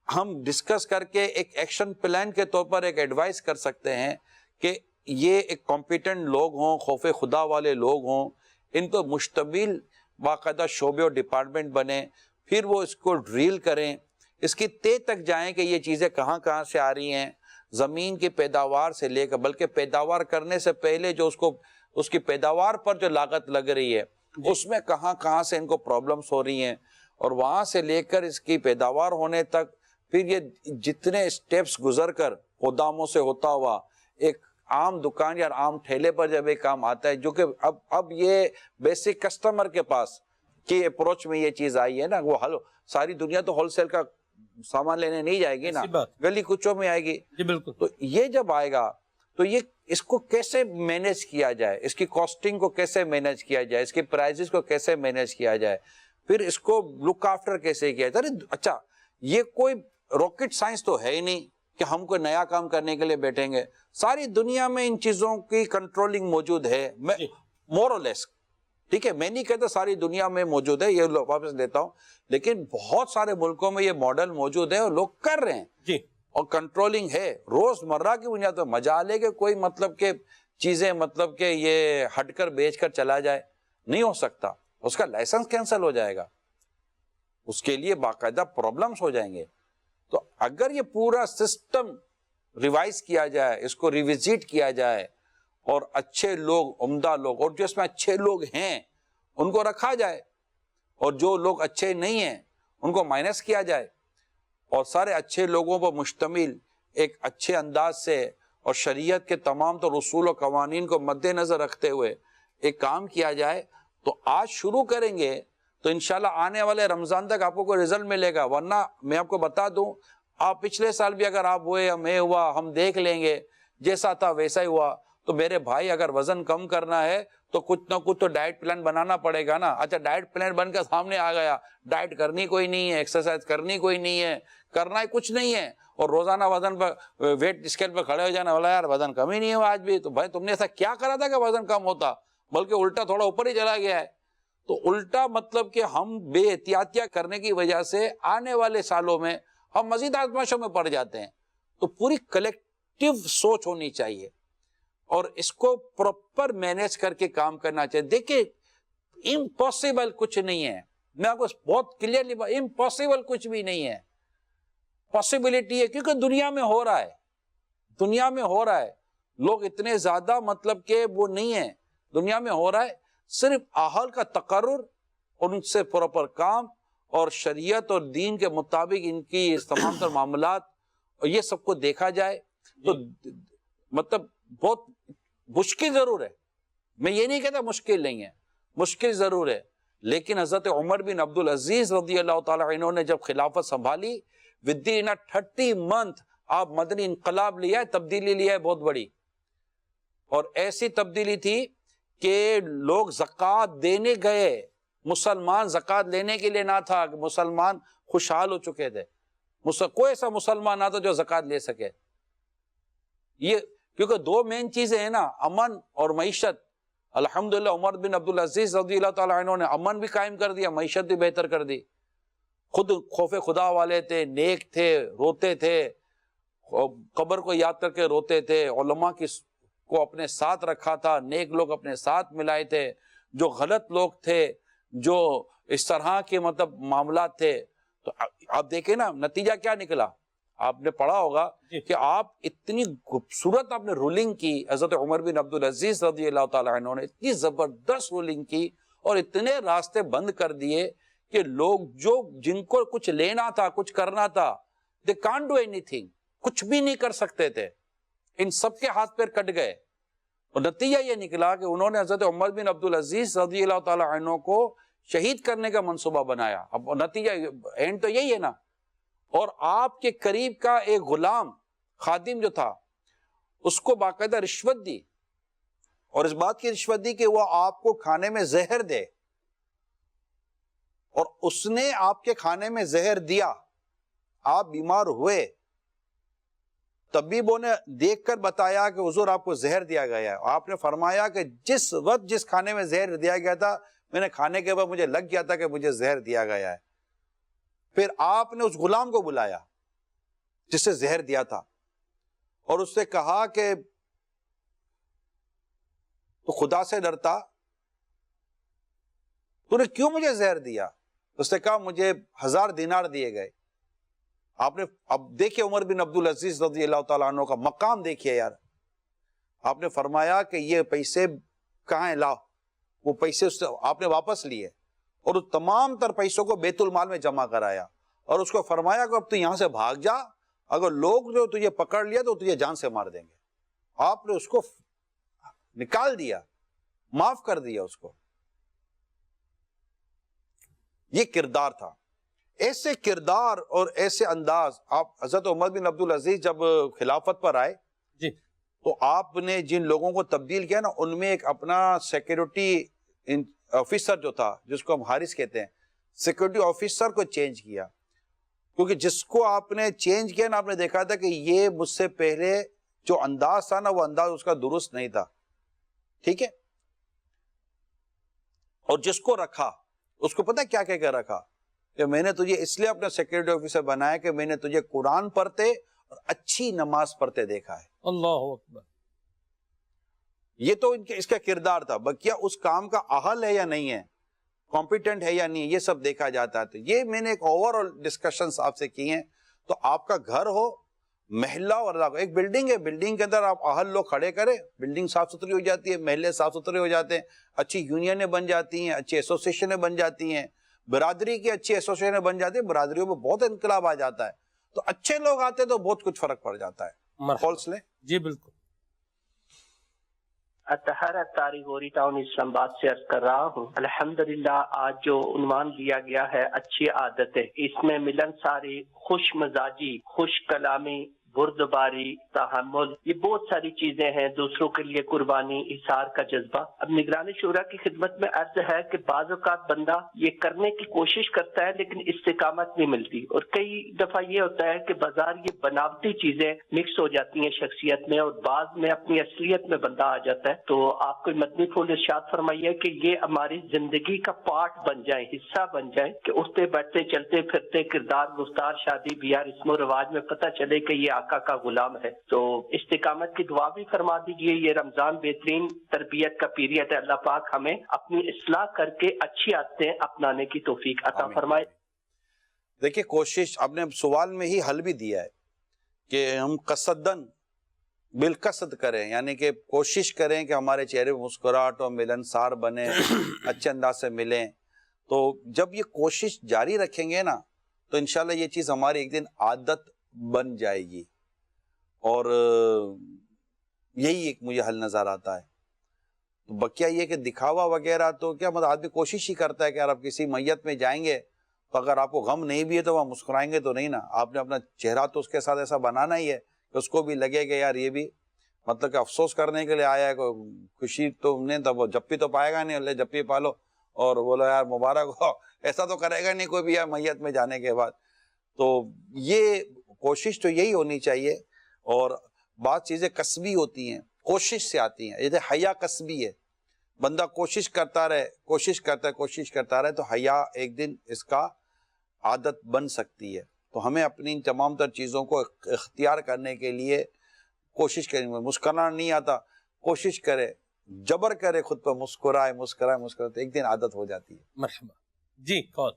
ہم ڈسکس کر کے ایک ایکشن پلان کے طور پر ایک ایڈوائز کر سکتے ہیں کہ یہ ایک کمپیٹنٹ لوگ ہوں، خوف خدا والے لوگ ہوں، ان پر مشتمل باقاعدہ شعبے اور ڈپارٹمنٹ بنے، پھر وہ اس کو ڈریل کریں، اس کی تہ تک جائیں کہ یہ چیزیں کہاں کہاں سے آ رہی ہیں، زمین کی پیداوار سے لے کر، بلکہ پیداوار کرنے سے پہلے جو اس کی پیداوار پر جو لاگت لگ رہی ہے اس میں کہاں کہاں سے ان کو پرابلمز ہو رہی ہیں، اور وہاں سے لے کر اس کی پیداوار ہونے تک پھر یہ جتنے سٹیپس گزر کر گوداموں سے ہوتا ہوا ایک عام دکان یا عام ٹھیلے پر جب ایک کام آتا ہے، جو کہ اب یہ بیسک کسٹمر کے پاس کی اپروچ میں یہ چیز آئی ہے نا، وہ ساری دنیا تو ہول سیل کا سامان لینے نہیں جائے گی نا، گلی کوچوں میں آئے گی. بالکل. تو یہ جب آئے گا تو یہ اس کو کیسے مینیج کیا جائے، اس کی کاسٹنگ کو کیسے مینیج کیا جائے، اس کی پرائزز کو کیسے مینیج کیا جائے، پھر اس کو لک آفٹر کیسے کیا جائے. اچھا، یہ کوئی راکٹ سائنس تو ہے ہی نہیں کہ ہم کوئی نیا کام کرنے کے لیے بیٹھیں گے. ساری دنیا میں ان چیزوں کی کنٹرولنگ موجود ہے، مور اور لیس. ٹھیک ہے، میں نہیں کہتا ساری دنیا میں موجود ہے، یہ واپس لیتا ہوں، لیکن بہت سارے ملکوں میں یہ ماڈل موجود ہے اور لوگ کر رہے ہیں جی، اور کنٹرولنگ ہے روز مرہ کی بنیاد پر. مجالے کے کوئی مطلب کہ چیزیں مطلب کہ یہ ہٹ کر بیچ کر چلا جائے، نہیں ہو سکتا، اس کا لائسنس کینسل ہو جائے گا، اس کے لیے باقاعدہ پرابلمز ہو جائیں گے. تو اگر یہ پورا سسٹم ریوائز کیا جائے، اس کو ریوزٹ کیا جائے، اور اچھے لوگ، عمدہ لوگ، اور جو اس میں اچھے لوگ ہیں ان کو رکھا جائے، اور جو لوگ اچھے نہیں ہیں ان کو مائنس کیا جائے، اور سارے اچھے لوگوں پر مشتمل ایک اچھے انداز سے اور شریعت کے تمام تو رسول و قوانین کو مد نظر رکھتے ہوئے ایک کام کیا جائے، تو آج شروع کریں گے تو انشاءاللہ آنے والے رمضان تک آپ کو کوئی رزلٹ ملے گا. ورنہ میں آپ کو بتا دوں، آپ پچھلے سال بھی اگر آپ ہوئے یا میں ہوا، ہم دیکھ لیں گے، جیسا تھا ویسا ہی ہوا. تو میرے بھائی، اگر وزن کم کرنا ہے تو کچھ نہ کچھ تو ڈائٹ پلان بنانا پڑے گا نا. اچھا، ڈائٹ پلان بن کر سامنے آ گیا، ڈائٹ کرنی کوئی نہیں ہے، ایکسرسائز کرنی کوئی نہیں ہے، کرنا ہی کچھ نہیں ہے، اور روزانہ وزن پر ویٹ اسکیل پہ کھڑے ہو جانا، بولا یار وزن کم ہی نہیں ہے آج بھی. تو بھائی تم نے ایسا کیا کرا تھا کہ وزن کم ہوتا، بلکہ الٹا تھوڑا اوپر ہی چلا گیا ہے. تو الٹا مطلب کہ ہم بے احتیاطیاں کرنے کی وجہ سے آنے والے سالوں میں ہم مزید آزمائشوں میں پڑ جاتے ہیں. تو پوری کلیکٹیو سوچ ہونی چاہیے اور اس کو پراپر مینیج کر کے کام کرنا چاہیے. دیکھیں، امپاسبل کچھ نہیں ہے، میں آپ کو بہت کلیئرلی، امپاسبل کچھ بھی نہیں ہے. پاسبلٹی ہے، کیونکہ دنیا میں ہو رہا ہے، دنیا میں ہو رہا ہے. لوگ اتنے زیادہ مطلب کہ وہ نہیں ہیں، دنیا میں ہو رہا ہے. صرف اہل کا تقرر اور ان سے پراپر کام اور شریعت اور دین کے مطابق ان کی تمام تر معاملات اور یہ سب کو دیکھا جائے تو مطلب بہت مشکل ضرور ہے. میں یہ نہیں کہتا مشکل نہیں ہے، مشکل ضرور ہے، لیکن حضرت عمر بن عبدالعزیز رضی اللہ تعالیٰ عنہ نے جب خلافت سنبھالی، ودین 30 منتھ آپ مدنی انقلاب لیا ہے، تبدیلی لیا ہے بہت بڑی. اور ایسی تبدیلی تھی کہ لوگ زکوٰۃ دینے گئے، مسلمان زکوٰۃ لینے کے لیے نہ تھا، کہ مسلمان خوشحال ہو چکے تھے، کوئی ایسا مسلمان نہ تھا جو زکوٰۃ لے سکے. یہ کیونکہ دو مین چیزیں ہیں نا، امن اور معیشت. الحمدللہ عمر بن عبدالعزیز رضی اللہ تعالیٰ عنہ نے امن بھی قائم کر دیا، معیشت بھی بہتر کر دی. خود خوف خدا والے تھے، نیک تھے، روتے تھے، قبر کو یاد کر کے روتے تھے، علماء کو اپنے ساتھ رکھا تھا، نیک لوگ اپنے ساتھ ملائے تھے. جو غلط لوگ تھے، جو اس طرح کے مطلب معاملات تھے، تو آپ دیکھیں نا نتیجہ کیا نکلا. آپ نے پڑھا ہوگا کہ آپ اتنی خوبصورت آپ نے رولنگ کی، حضرت عمر بن عبدالعزیز رضی اللہ تعالیٰ عنہ نے اتنی زبردست رولنگ کی اور اتنے راستے بند کر دیے کہ لوگ جو جن کو کچھ لینا تھا، کچھ کرنا تھا، they can't do anything، کچھ بھی نہیں کر سکتے تھے، ان سب کے ہاتھ پیر کٹ گئے، اور نتیجہ یہ نکلا کہ انہوں نے حضرت عمر بن عبدالعزیز رضی اللہ تعالی عنہ کو شہید کرنے کا منصوبہ بنایا۔ اب نتیجہ اینڈ تو یہی ہے نا۔ اور آپ کے قریب کا ایک غلام خادم جو تھا اس کو باقاعدہ رشوت دی، اور اس بات کی رشوت دی کہ وہ آپ کو کھانے میں زہر دے، اور اس نے آپ کے کھانے میں زہر دیا، آپ بیمار ہوئے، طبیبوں نے دیکھ کر بتایا کہ حضور آپ کو زہر دیا گیا ہے۔ آپ نے فرمایا کہ جس وقت جس کھانے میں زہر دیا گیا تھا، میں نے کھانے کے بعد مجھے لگ گیا تھا کہ مجھے زہر دیا گیا ہے۔ پھر آپ نے اس غلام کو بلایا جس سے زہر دیا تھا، اور اس سے کہا کہ تو خدا سے ڈرتا، تو نے کیوں مجھے زہر دیا؟ اس نے کہا مجھے 1000 دینار دیے گئے۔ آپ نے اب دیکھیں عمر بن عبدالعزیز رضی اللہ تعالیٰ عنہ کا مقام دیکھیے یار۔ آپ نے فرمایا کہ یہ پیسے کہاں ہیں، لاؤ۔ وہ پیسے آپ نے واپس لیے، اور اس تمام تر پیسوں کو بیت المال میں جمع کرایا، اور اس کو فرمایا کہ اب تو یہاں سے بھاگ جا، اگر لوگ جو تجھے پکڑ لیا تو تجھے جان سے مار دیں گے۔ آپ نے اس کو نکال دیا، معاف کر دیا اس کو۔ یہ کردار تھا۔ ایسے کردار اور ایسے انداز، آپ حضرت عمر بن عبدالعزیز جب خلافت پر آئے جی تو آپ نے جن لوگوں کو تبدیل کیا نا، ان میں ایک اپنا سیکیورٹی آفیسر جو تھا، جس کو ہم حارث کہتے ہیں، سیکیورٹی آفیسر کو چینج کیا، کیونکہ جس کو آپ نے چینج کیا نا، آپ نے دیکھا تھا کہ یہ مجھ سے پہلے جو انداز تھا نا، وہ انداز اس کا درست نہیں تھا، ٹھیک ہے۔ اور جس کو رکھا اس کو پتہ کیا کہہ کے رکھا کہ میں نے تجھے اس لیے اپنا سیکیورٹی آفیسر بنایا کہ میں نے تجھے قرآن پڑھتے اور اچھی نماز پڑھتے دیکھا ہے۔ اللہ اکبر۔ یہ تو اس کا کردار تھا، بقیہ اس کام کا اہل ہے یا نہیں ہے، کمپیٹنٹ ہے یا نہیں، یہ سب دیکھا جاتا ہے۔ تو یہ میں نے ایک اوور آل ڈسکشنز آپ سے کی ہیں۔ تو آپ کا گھر ہو، محلہ اور علاقہ، ایک بلڈنگ ہے، بلڈنگ کے اندر آپ اہل لوگ کھڑے کریں، بلڈنگ صاف ستھری ہو جاتی ہے، محلے صاف ستھرے ہو جاتے ہیں، اچھی یونینیں بن جاتی ہیں، اچھی ایسوسیشنیں بن جاتی ہیں، برادری کی اچھی ایسوسیشنیں بن جاتی ہیں، برادریوں میں بہت انقلاب آ جاتا ہے۔ تو اچھے لوگ آتے تو بہت کچھ فرق پڑ جاتا ہے۔ مرحبا۔ لیں جی بالکل۔ اطہر طاری غوری ٹاؤن اسلام آباد سے عرض کر رہا ہوں۔ الحمدللہ آج جو عنوان دیا گیا ہے اچھی عادتیں، اس میں ملن ساری، خوش مزاجی، خوش کلامی، بردباری، تحمل، یہ بہت ساری چیزیں ہیں، دوسروں کے لیے قربانی، احسار کا جذبہ۔ اب نگران شورا کی خدمت میں عرض ہے کہ بعض اوقات بندہ یہ کرنے کی کوشش کرتا ہے لیکن استقامت نہیں ملتی، اور کئی دفعہ یہ ہوتا ہے کہ بازار یہ بناوٹی چیزیں مکس ہو جاتی ہیں شخصیت میں، اور بعض میں اپنی اصلیت میں بندہ آ جاتا ہے۔ تو آپ کو مدنی پھول ارشاد فرمائیے کہ یہ ہماری زندگی کا پارٹ بن جائے، حصہ بن جائے، کہ اٹھتے بیٹھتے چلتے پھرتے کردار، گفتار، شادی بیاہ، رسم و رواج میں پتہ چلے کہ یہ آقا کا غلام ہے۔ تو استقامت کی دعا بھی فرما دیجئے۔ یہ رمضان بہترین تربیت کا پیریڈ ہے، اللہ پاک ہمیں اپنی اصلاح کر کے اچھی عادتیں اپنانے کی توفیق عطا فرمائے۔ دیکھیں کوشش، آپ نے سوال میں ہی حل بھی دیا ہے کہ ہم قصدن بالقصد کریں، یعنی کہ کوشش کریں کہ ہمارے چہرے پہ مسکراہٹ اور ملنسار بنے، اچھے انداز سے ملیں۔ تو جب یہ کوشش جاری رکھیں گے نا تو انشاءاللہ یہ چیز ہماری ایک دن عادت بن جائے گی، اور یہی ایک مجھے حل نظر آتا ہے۔ تو بقیہ یہ کہ دکھاوا وغیرہ تو کیا، مطلب آدمی کوشش ہی کرتا ہے کہ یار آپ کسی میت میں جائیں گے تو اگر آپ کو غم نہیں بھی ہے تو وہاں مسکرائیں گے تو نہیں نا، آپ نے اپنا چہرہ تو اس کے ساتھ ایسا بنانا ہی ہے کہ اس کو بھی لگے کہ یار یہ بھی مطلب کہ افسوس کرنے کے لیے آیا ہے، کوئی خوشی تو نہیں، تب وہ جپی تو پائے گا نہیں، اللہ جپی پالو اور بولو یار مبارک ہو، ایسا تو کرے گا نہیں کوئی بھی یار میت میں جانے کے بعد۔ تو یہ کوشش تو یہی ہونی چاہیے، اور بعض چیزیں کسبی ہوتی ہیں، کوشش سے آتی ہیں، جیسے حیا کسبی ہے، بندہ کوشش کرتا رہے، کوشش کرتا رہے تو حیا ایک دن اس کا عادت بن سکتی ہے۔ تو ہمیں اپنی ان تمام تر چیزوں کو اختیار کرنے کے لیے کوشش کریں گے۔ مسکرانا نہیں آتا، کوشش کرے، جبر کرے خود پہ، مسکرائے تو ایک دن عادت ہو جاتی ہے۔ مرحبا۔ جی کال۔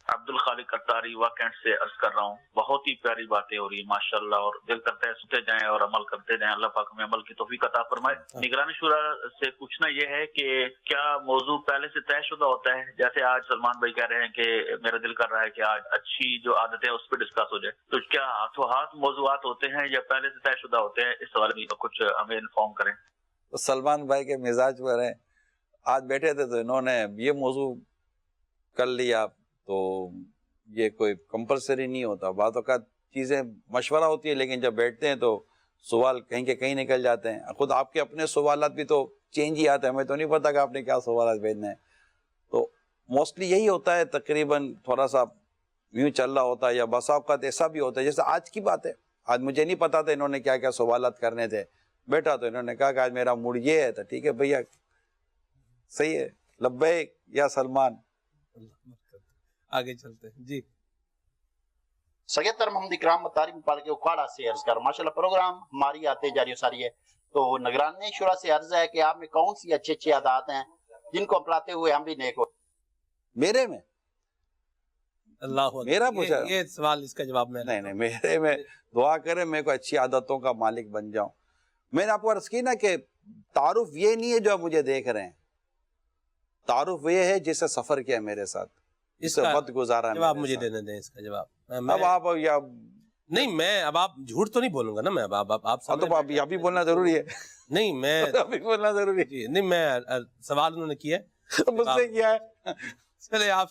عبد الخالق اتاری واقعات سے عرض کر رہا ہوں. بہت ہی پیاری باتیں ہو رہی ہیں ماشاءاللہ، اور دل کرتا ہے سنتے جائیں اور عمل کرتے جائیں. اللہ پاک ہمیں عمل کی توفیق عطا فرمائے. نگران شورا سے پوچھنا یہ ہے کہ کیا موضوع پہلے سے طے شدہ ہوتا ہے؟ جیسے آج سلمان بھائی کہہ رہے ہیں کہ میرا دل کر رہا ہے کہ آج اچھی جو عادتیں ہیں اس پہ ڈسکس ہو جائے، تو کیا ہاتھوں ہاتھ موضوعات ہوتے ہیں یا پہلے سے طے شدہ ہوتے ہیں؟ اس حوالے میں کچھ ہمیں انفارم کریں. تو سلمان بھائی کے مزاج پر ہیں، آج بیٹھے تھے تو انہوں نے یہ موضوع کر لیا، تو یہ کوئی کمپلسری نہیں ہوتا. بعض اوقات چیزیں مشورہ ہوتی ہے، لیکن جب بیٹھتے ہیں تو سوال کہیں کے کہیں نکل جاتے ہیں. خود آپ کے اپنے سوالات بھی تو چینج ہی آتے ہیں، ہمیں تو نہیں پتا کہ آپ نے کیا سوالات بھیجنے ہیں. تو موسٹلی یہی ہوتا ہے، تقریباً تھوڑا سا یوں چل رہا ہوتا ہے، یا بس اوقات ایسا بھی ہوتا ہے جیسے آج کی بات ہے. آج مجھے نہیں پتا تھا انہوں نے کیا کیا سوالات کرنے تھے، بیٹھا تو انہوں نے کہا کہ آج میرا موڈ یہ ہے، تو ٹھیک ہے بھیا، صحیح ہے، لبیک یا سلمان. آگے چلتے ہیں جی. سید تر محمد اکرام مطاری مپال کے اکھاڑا سے عرض کر ماشاءاللہ پروگرام ہماری آتے جاری و ساری ہے. تو نگران شورا سے عرض ہے کہ آپ میں کون سی اچھے اچھے عادات ہیں جن کو اپناتے ہوئے ہم بھی نیک ہو؟ میرے میں اللہ اکبر. میرا پوچھا یہ سوال اس کا جواب میں نہیں، میرے میں دعا کرے میں کو اچھی عادتوں کا مالک بن جاؤں. میں نے آپ کو عرض کی نا کہ تعارف یہ نہیں ہے جو آپ مجھے دیکھ رہے ہیں، تعارف یہ ہے جسے سفر کیا میرے ساتھ، اس سے کا وقت گزارا جواب میرے مجھے ساتھ. دینے دیں اس کا جواب. اب آپ یا نہیں، میں اب آپ جھوٹ تو نہیں بولوں گا نا. میں آپ تو ابھی بولنا ضروری ہے. نہیں، میں ابھی بولنا ضروری جی نہیں، میں سوال انہوں نے کیا ہے ہے، مجھ سے کیا ہے. چلے آپ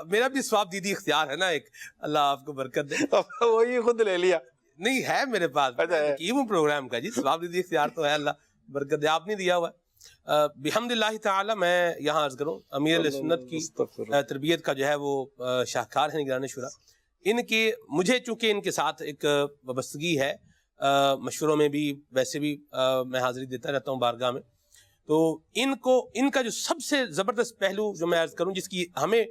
میرا بھی ثواب دیدی اختیار ہے نا ایک، اللہ آپ کو برکت دے. وہی خود لے لیا. نہیں ہے میرے پاس اچھا پروگرام کا جی، ثواب دیدی اختیار تو ہے، اللہ برکت دے. آپ نہیں دیا ہوا. بحمد اللہ تعالی میں یہاں عرض کروں، امیر علیہ سنت کی تربیت کا جو ہے وہ شاہکار ہے نگران شورا. ان کے مجھے چونکہ ان کے ساتھ ایک وابستگی ہے، مشوروں میں بھی ویسے بھی میں حاضری دیتا رہتا ہوں بارگاہ میں. تو ان کا جو سب سے زبردست پہلو جو میں عرض کروں، جس کی ہمیں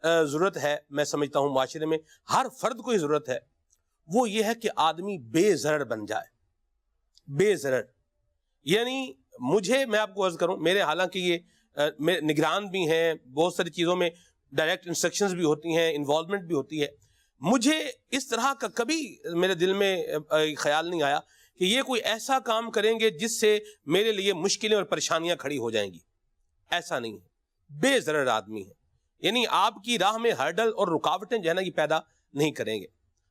ضرورت ہے، میں سمجھتا ہوں معاشرے میں ہر فرد کو ہی ضرورت ہے، وہ یہ ہے کہ آدمی بے ضرر بن جائے. بے ضرر یعنی میں آپ کو عرض کروں، میرے حالانکہ یہ نگران بھی ہیں، بہت ساری چیزوں میں ڈائریکٹ انسٹرکشنز بھی ہوتی ہیں، انوالومنٹ بھی ہوتی ہے. مجھے اس طرح کا کبھی میرے دل میں خیال نہیں آیا کہ یہ کوئی ایسا کام کریں گے جس سے میرے لیے مشکلیں اور پریشانیاں کھڑی ہو جائیں گی. ایسا نہیں ہے، بے ضرر آدمی ہے. یعنی آپ کی راہ میں ہرڈل اور رکاوٹیں جو ہے نا یہ پیدا نہیں کریں گے.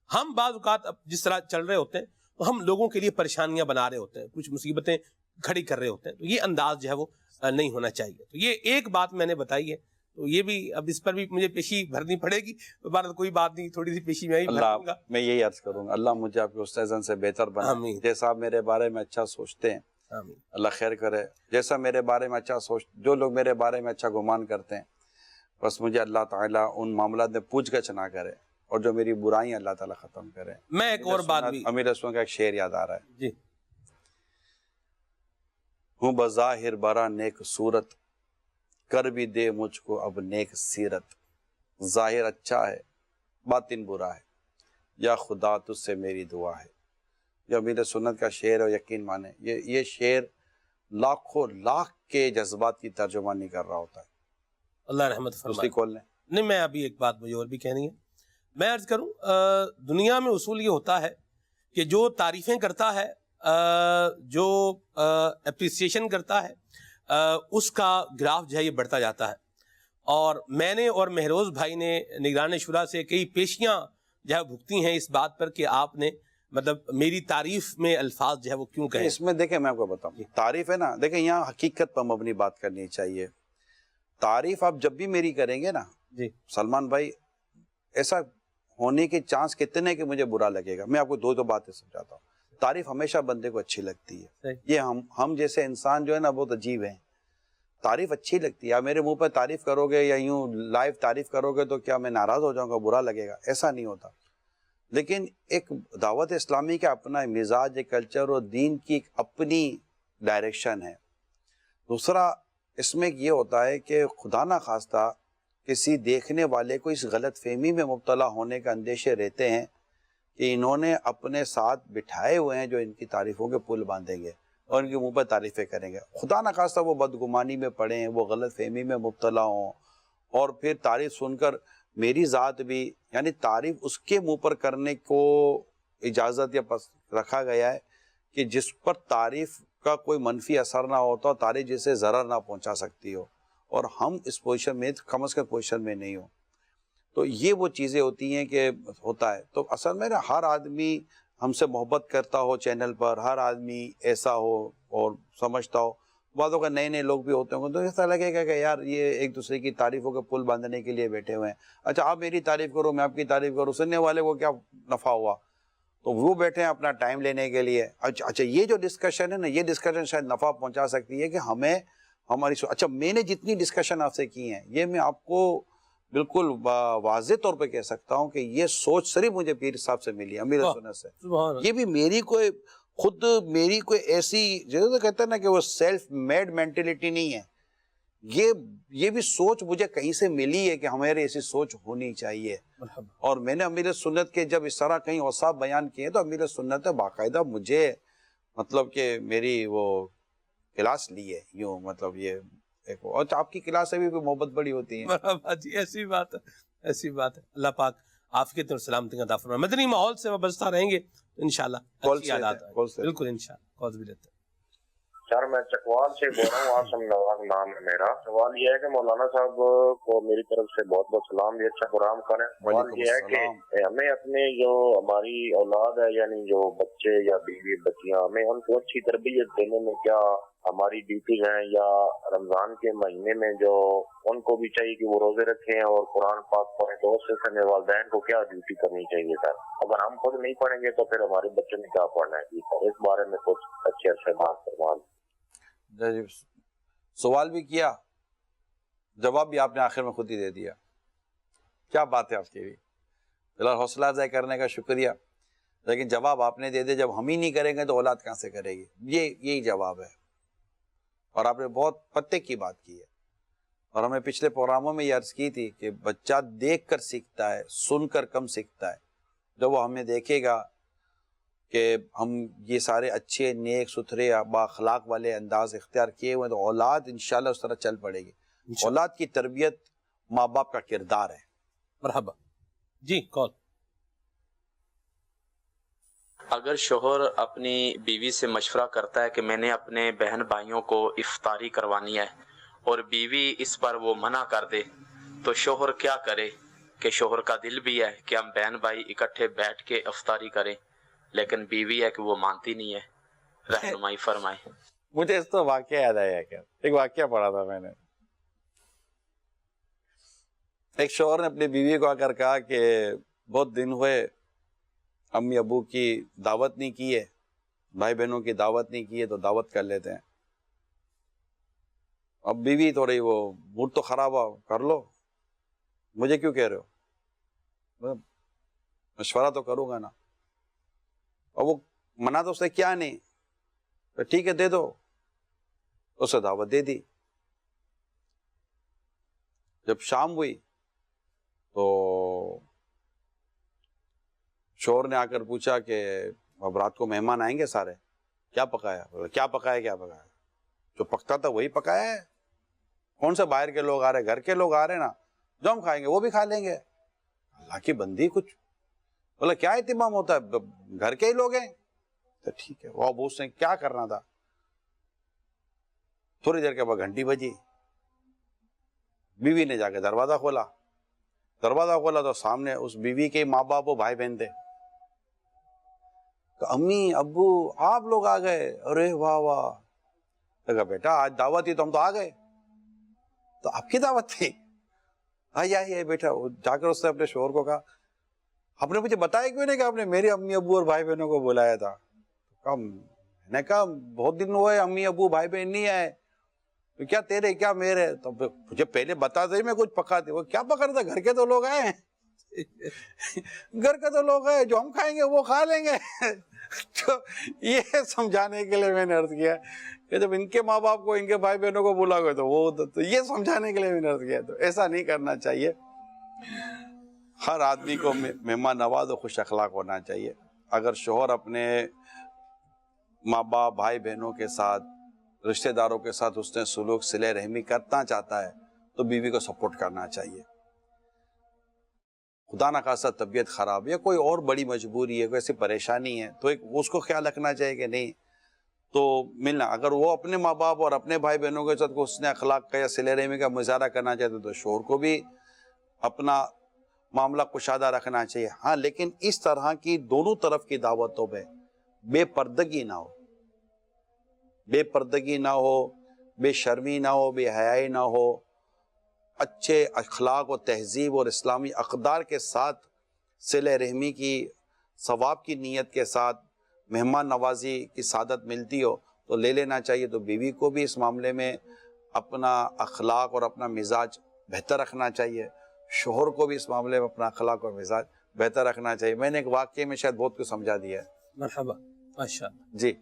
ہم بعض اوقات اب جس طرح چل رہے ہوتے ہیں تو ہم لوگوں کے لیے پریشانیاں بنا رہے ہوتے ہیں، کچھ مصیبتیں کھڑی کر رہے ہوتے ہیں. تو یہ انداز جو ہے وہ نہیں ہونا چاہیے. تو یہ ایک بات میں نے بتائی ہے، تو یہ بھی اب اس پر بھی مجھے پیشی بھرنی پڑے گی. کوئی بات نہیں، تھوڑی سی پیشی میں ہی بھر دوں گا. میں یہی عرض کروں گا، اللہ مجھے آپ کے استاذن سے بہتر بنائے. جیسا آپ میرے بارے میں اچھا سوچتے ہیں اللہ خیر کرے، جیسا میرے بارے میں اچھا جو لوگ میرے بارے میں اچھا گمان کرتے ہیں، بس مجھے اللہ تعالیٰ ان معاملات میں پوچھ گچھ نہ کرے، اور جو میری برائیاں اللہ تعالیٰ ختم کرے. میں ایک اور بات بھی امیر رسول کا ایک شعر یاد آ رہا ہے. جی. ہوں بظاہر برا نیک صورت، کر بھی دے مجھ کو اب نیک سیرت. ظاہر اچھا ہے باطن برا ہے، یا خدا تجھ سے میری دعا ہے. جو امیر سنت کا شعر ہے، یقین مانے یہ شعر لاکھوں لاکھ کے جذبات کی ترجمانی کر رہا ہوتا ہے. اللہ رحمت فرمائے. کھول لیں. نہیں، میں ابھی ایک بات مجھے اور بھی کہنی ہے. میں عرض کروں، دنیا میں اصول یہ ہوتا ہے کہ جو تعریفیں کرتا ہے، جو اپریسیشن کرتا ہے، اس کا گراف جو ہے یہ بڑھتا جاتا ہے. اور میں نے اور مہروز بھائی نے نگران شورا سے کئی پیشیاں جو ہے بھگتی ہیں اس بات پر کہ آپ نے مطلب میری تعریف میں الفاظ جو ہے وہ کیوں کہیں. اس میں دیکھیں میں آپ کو بتاؤں، تعریف ہے نا، دیکھیں یہاں حقیقت پر مبنی بات کرنی چاہیے. تعریف آپ جب بھی میری کریں گے نا جی سلمان بھائی، ایسا ہونے کے چانس کتنے کہ مجھے برا لگے گا. میں آپ کو دو باتیں سمجھاتا ہوں. تعریف ہمیشہ بندے کو اچھی لگتی ہے. یہ ہم جیسے انسان جو ہے نا بہت عجیب ہیں. تعریف اچھی لگتی ہے. آپ میرے منہ پہ تعریف کرو گے یا یوں لائیو تعریف کرو گے تو کیا میں ناراض ہو جاؤں گا، برا لگے گا؟ ایسا نہیں ہوتا. لیکن ایک دعوت اسلامی کا اپنا مزاج، ایک کلچر اور دین کی ایک اپنی ڈائریکشن ہے. دوسرا اس میں یہ ہوتا ہے کہ خدا نہ خواستہ کسی دیکھنے والے کو اس غلط فہمی میں مبتلا ہونے کا اندیشے رہتے ہیں کہ انہوں نے اپنے ساتھ بٹھائے ہوئے ہیں جو ان کی تعریفوں کے پل باندھیں گے اور ان کے منہ پر تعریفیں کریں گے. خدا نہ خواستہ وہ بدگمانی میں پڑے ہیں، وہ غلط فہمی میں مبتلا ہوں، اور پھر تعریف سن کر میری ذات بھی، یعنی تعریف اس کے منہ پر کرنے کو اجازت یا رکھا گیا ہے کہ جس پر تعریف کا کوئی منفی اثر نہ ہوتا، تعریف جسے ضرر نہ پہنچا سکتی ہو، اور ہم اس پوزیشن میں، کم از کم پوزیشن میں نہیں ہو. تو یہ وہ چیزیں ہوتی ہیں کہ ہوتا ہے. تو اصل میں نا ہر آدمی ہم سے محبت کرتا ہو چینل پر، ہر آدمی ایسا ہو اور سمجھتا ہو. بعضوں کا نئے لوگ بھی ہوتے ہوں گے تو ایسا لگے گا کہ یار یہ ایک دوسرے کی تعریفوں کے پل باندھنے کے لیے بیٹھے ہوئے ہیں. اچھا آپ میری تعریف کرو، میں آپ کی تعریف کروں، سننے والے کو کیا نفع ہوا؟ تو وہ بیٹھے ہیں اپنا ٹائم لینے کے لیے. اچھا یہ جو ڈسکشن ہے نا، یہ ڈسکشن شاید نفع پہنچا سکتی ہے کہ ہمیں ہماری اچھا میں نے جتنی ڈسکشن آپ سے کی ہیں، یہ میں آپ کو بالکل واضح طور پہ کہہ سکتا ہوں کہ یہ سوچ صرف مجھے پیر صاحب سے ملی، امیر سنت سے. یہ بھی میری کوئی خود میری کوئی ایسی جیسے کہتے ہیں نا کہ وہ سیلف میڈ مینٹلٹی نہیں ہے. یہ بھی سوچ مجھے کہیں سے ملی ہے کہ ہمارے ایسی سوچ ہونی چاہیے. اور میں نے امیر سنت کے جب اس طرح کہیں اوصاف بیان کیے تو امیر سنت باقاعدہ مجھے مطلب کہ میری وہ کلاس لی ہے، یوں مطلب یہ ایک. اور آپ کی کلاس سے بھی محبت بڑی ہوتی ہے. جی ایسی بات ہے، ایسی بات ہے. اللہ پاک عافیت اور سلامتی کا عطا فرمائے. مدنی ماحول سے وابستہ رہیں گے انشاءاللہ اچھی عادات آئیں. بالکل انشاءاللہ. کال بھی لیتے ہیں. سر میں چکوال سے بول رہا ہوں، آسم نواز نام ہے میرا. سوال یہ ہے کہ مولانا صاحب کو میری طرف سے بہت بہت سلام، بھی اچھا پروگرام کریں. سوال یہ ہے کہ ہمیں اپنے جو ہماری اولاد ہے، یعنی جو بچے یا بیوی بچیاں، ہمیں ان کو اچھی تربیت دینے میں کیا ہماری ڈیوٹیز ہیں؟ یا رمضان کے مہینے میں جو ان کو بھی چاہیے کہ وہ روزے رکھیں اور قرآن پاک پڑھیں، تو اس سلسلے میں والدین کو کیا ڈیوٹی کرنی چاہیے سر؟ اگر ہم خود نہیں پڑھیں گے تو پھر ہمارے بچوں نے کیا پڑھنا ہے؟ جی سر اس بارے میں کچھ اچھے بات فرما دیں. سوال بھی کیا، جواب بھی آپ نے آخر میں خود ہی دے دیا. کیا بات ہے آپ کی بھی. فی الحال حوصلہ افزائی کرنے کا شکریہ، لیکن جواب آپ نے دے دیا. جب ہم ہی نہیں کریں گے تو اولاد کہاں سے کرے گی؟ یہی جواب ہے. اور آپ نے بہت پتے کی بات کی ہے. اور ہمیں پچھلے پروگراموں میں یہ عرض کی تھی کہ بچہ دیکھ کر سیکھتا ہے، سن کر کم سیکھتا ہے. جب وہ ہمیں دیکھے گا کہ ہم یہ سارے اچھے نیک ستھرے بااخلاق والے انداز اختیار کیے ہوئے تو اولاد انشاءاللہ اس طرح چل پڑے گی. اولاد کی تربیت ماں باپ کا کردار ہے. مرحبا. جی کال. اگر شوہر اپنی بیوی سے مشورہ کرتا ہے کہ میں نے اپنے بہن بھائیوں کو افطاری کروانی ہے اور بیوی اس پر وہ منع کر دے تو شوہر کیا کرے؟ کہ شوہر کا دل بھی ہے کہ ہم بہن بھائی اکٹھے بیٹھ کے افطاری کریں، لیکن بیوی ہے کہ وہ مانتی نہیں ہے. رہنمائی فرمائے. مجھے اس تو واقعہ یاد آیا کہ ایک واقعہ پڑھا تھا میں نے. ایک شوہر نے اپنی بیوی کو آ کر کہا کہ بہت دن ہوئے امی ابو کی دعوت نہیں کی ہے، بھائی بہنوں کی دعوت نہیں کی ہے، تو دعوت کر لیتے ہیں. اب بیوی تھوڑی وہ موڈ تو خراب ہوا، کر لو، مجھے کیوں کہہ رہے ہو؟ مشورہ تو کروں گا نا. اور وہ منع تو اس نے کیا نہیں، تو ٹھیک ہے دے دو. اسے دعوت دے دی. جب شام ہوئی تو شوہر نے آ کر پوچھا کہ اب رات کو مہمان آئیں گے سارے، کیا پکایا؟ کیا پکایا؟ جو پکتا تھا وہی پکایا ہے. کون سے باہر کے لوگ آ رہے؟ گھر کے لوگ آ رہے نا، جو ہم کھائیں گے وہ بھی کھا لیں گے. اللہ کی بندی کچھ بولا کیا اہتمام ہوتا ہے، گھر کے ہی لوگ ہیں. تو ٹھیک ہے. وہ اب اس نے کیا کرنا تھا، تھوڑی دیر کے بعد گھنٹی بجی. بیوی نے جا کے دروازہ کھولا تو سامنے اس بیوی کے ماں باپ و بھائی بہن تھے. کہ امی ابو آپ لوگ آ گئے، ارے واہ واہ. کہا بیٹا آج دعوت تھی تو ہم تو آ گئے. تو آپ کی دعوت تھی؟ آئیے بیٹا. جا کر اس نے اپنے شوہر کو کہا آپ نے مجھے بتایا کیوں نہیں کہ آپ نے میرے امی ابو اور بھائی بہنوں کو بلایا تھا؟ میں نے کہا بہت دن ہوئے امی ابو بھائی بہن نہیں آئے. تو کیا تیرے کیا میرے؟ تو مجھے پہلے بتا دے میں کچھ پکاتے. وہ کیا پکا رہا تھا؟ گھر کے تو لوگ آئے ہیں، گھر کے تو لوگ ہیں، جو ہم کھائیں گے وہ کھا لیں گے. تو یہ سمجھانے کے لیے میں نے عرض کیا کہ جب ان کے ماں باپ کو ان کے بھائی بہنوں کو بلا گئے تو وہ تو یہ سمجھانے کے لیے میں نے عرض کیا. تو ایسا نہیں کرنا چاہیے. ہر آدمی کو مہمان نواز و خوش اخلاق ہونا چاہیے. اگر شوہر اپنے ماں باپ بھائی بہنوں کے ساتھ رشتہ داروں کے ساتھ حسن سلوک صلہ رحمی کرنا چاہتا ہے تو بیوی کو سپورٹ کرنا چاہیے. خدا نہ خاصا طبیعت خراب یا کوئی اور بڑی مجبوری ہے، کوئی ایسی پریشانی ہے، تو ایک اس کو خیال رکھنا چاہیے کہ نہیں تو ملنا. اگر وہ اپنے ماں باپ اور اپنے بھائی بہنوں کے ساتھ حسن اخلاق کا یا صلہ رحمی کا مظاہرہ کرنا چاہتے تو شوہر کو بھی اپنا معاملہ کشادہ رکھنا چاہیے. ہاں لیکن اس طرح کی دونوں طرف کی دعوتوں میں بے پردگی نہ ہو، بے پردگی نہ ہو، بے شرمی نہ ہو، بے حیائی نہ ہو، اچھے اخلاق و تہذیب اور اسلامی اقدار کے ساتھ صلہ رحمی کی ثواب کی نیت کے ساتھ مہمان نوازی کی سعادت ملتی ہو تو لے لینا چاہیے. تو بیوی کو بھی اس معاملے میں اپنا اخلاق اور اپنا مزاج بہتر رکھنا چاہیے، شوہر کو بھی اس معاملے میں اپنا اخلاق اور مزاج بہتر رکھنا چاہیے. میں نے ایک واقعے میں شاید بہت کچھ سمجھا دیا ہے. مرحبا ماشاءاللہ. جی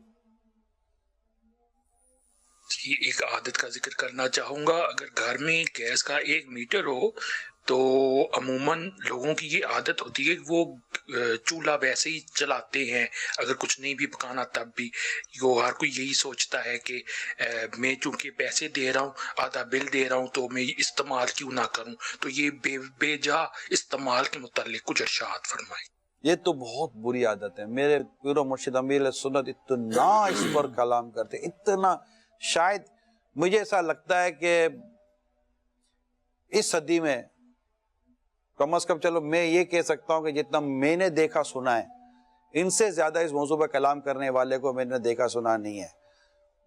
ایک عادت کا ذکر کرنا چاہوں گا. اگر گھر میں گیس کا 1 میٹر ہو تو عموماً لوگوں کی یہ عادت ہوتی ہے کہ وہ چولہا ویسے ہی چلاتے ہیں، اگر کچھ نہیں بھی پکانا تب بھی. ہر کوئی یہی سوچتا ہے کہ میں چونکہ پیسے دے رہا ہوں، آدھا بل دے رہا ہوں، تو میں استعمال کیوں نہ کروں. تو یہ بے جا استعمال کے متعلق کچھ ارشاد فرمائیں. یہ تو بہت بری عادت ہے. میرے پیر و مرشد امیر سنت اتنا اس پر کلام کرتے، اتنا، شاید مجھے ایسا لگتا ہے کہ اس صدی میں کم از کم، چلو میں یہ کہہ سکتا ہوں کہ جتنا میں نے دیکھا سنا ہے، ان سے زیادہ اس موضوع پر کلام کرنے والے کو میں نے دیکھا سنا نہیں ہے.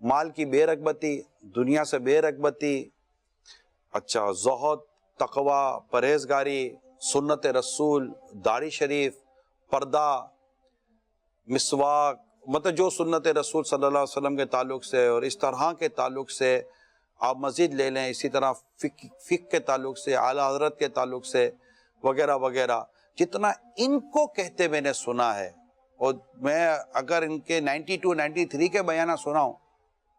مال کی بے رغبتی، دنیا سے بے رغبتی، اچھا زہد، تقوی، پرہیزگاری، سنت رسول، داڑھی شریف، پردہ، مسواک، مطلب جو سنت رسول صلی اللہ علیہ وسلم کے تعلق سے اور اس طرح کے تعلق سے آپ مزید لے لیں. اسی طرح فقہ کے تعلق سے، اعلیٰ حضرت کے تعلق سے وغیرہ وغیرہ، جتنا ان کو کہتے میں نے سنا ہے. اور میں اگر ان کے 92 93 کے بیانہ سناؤں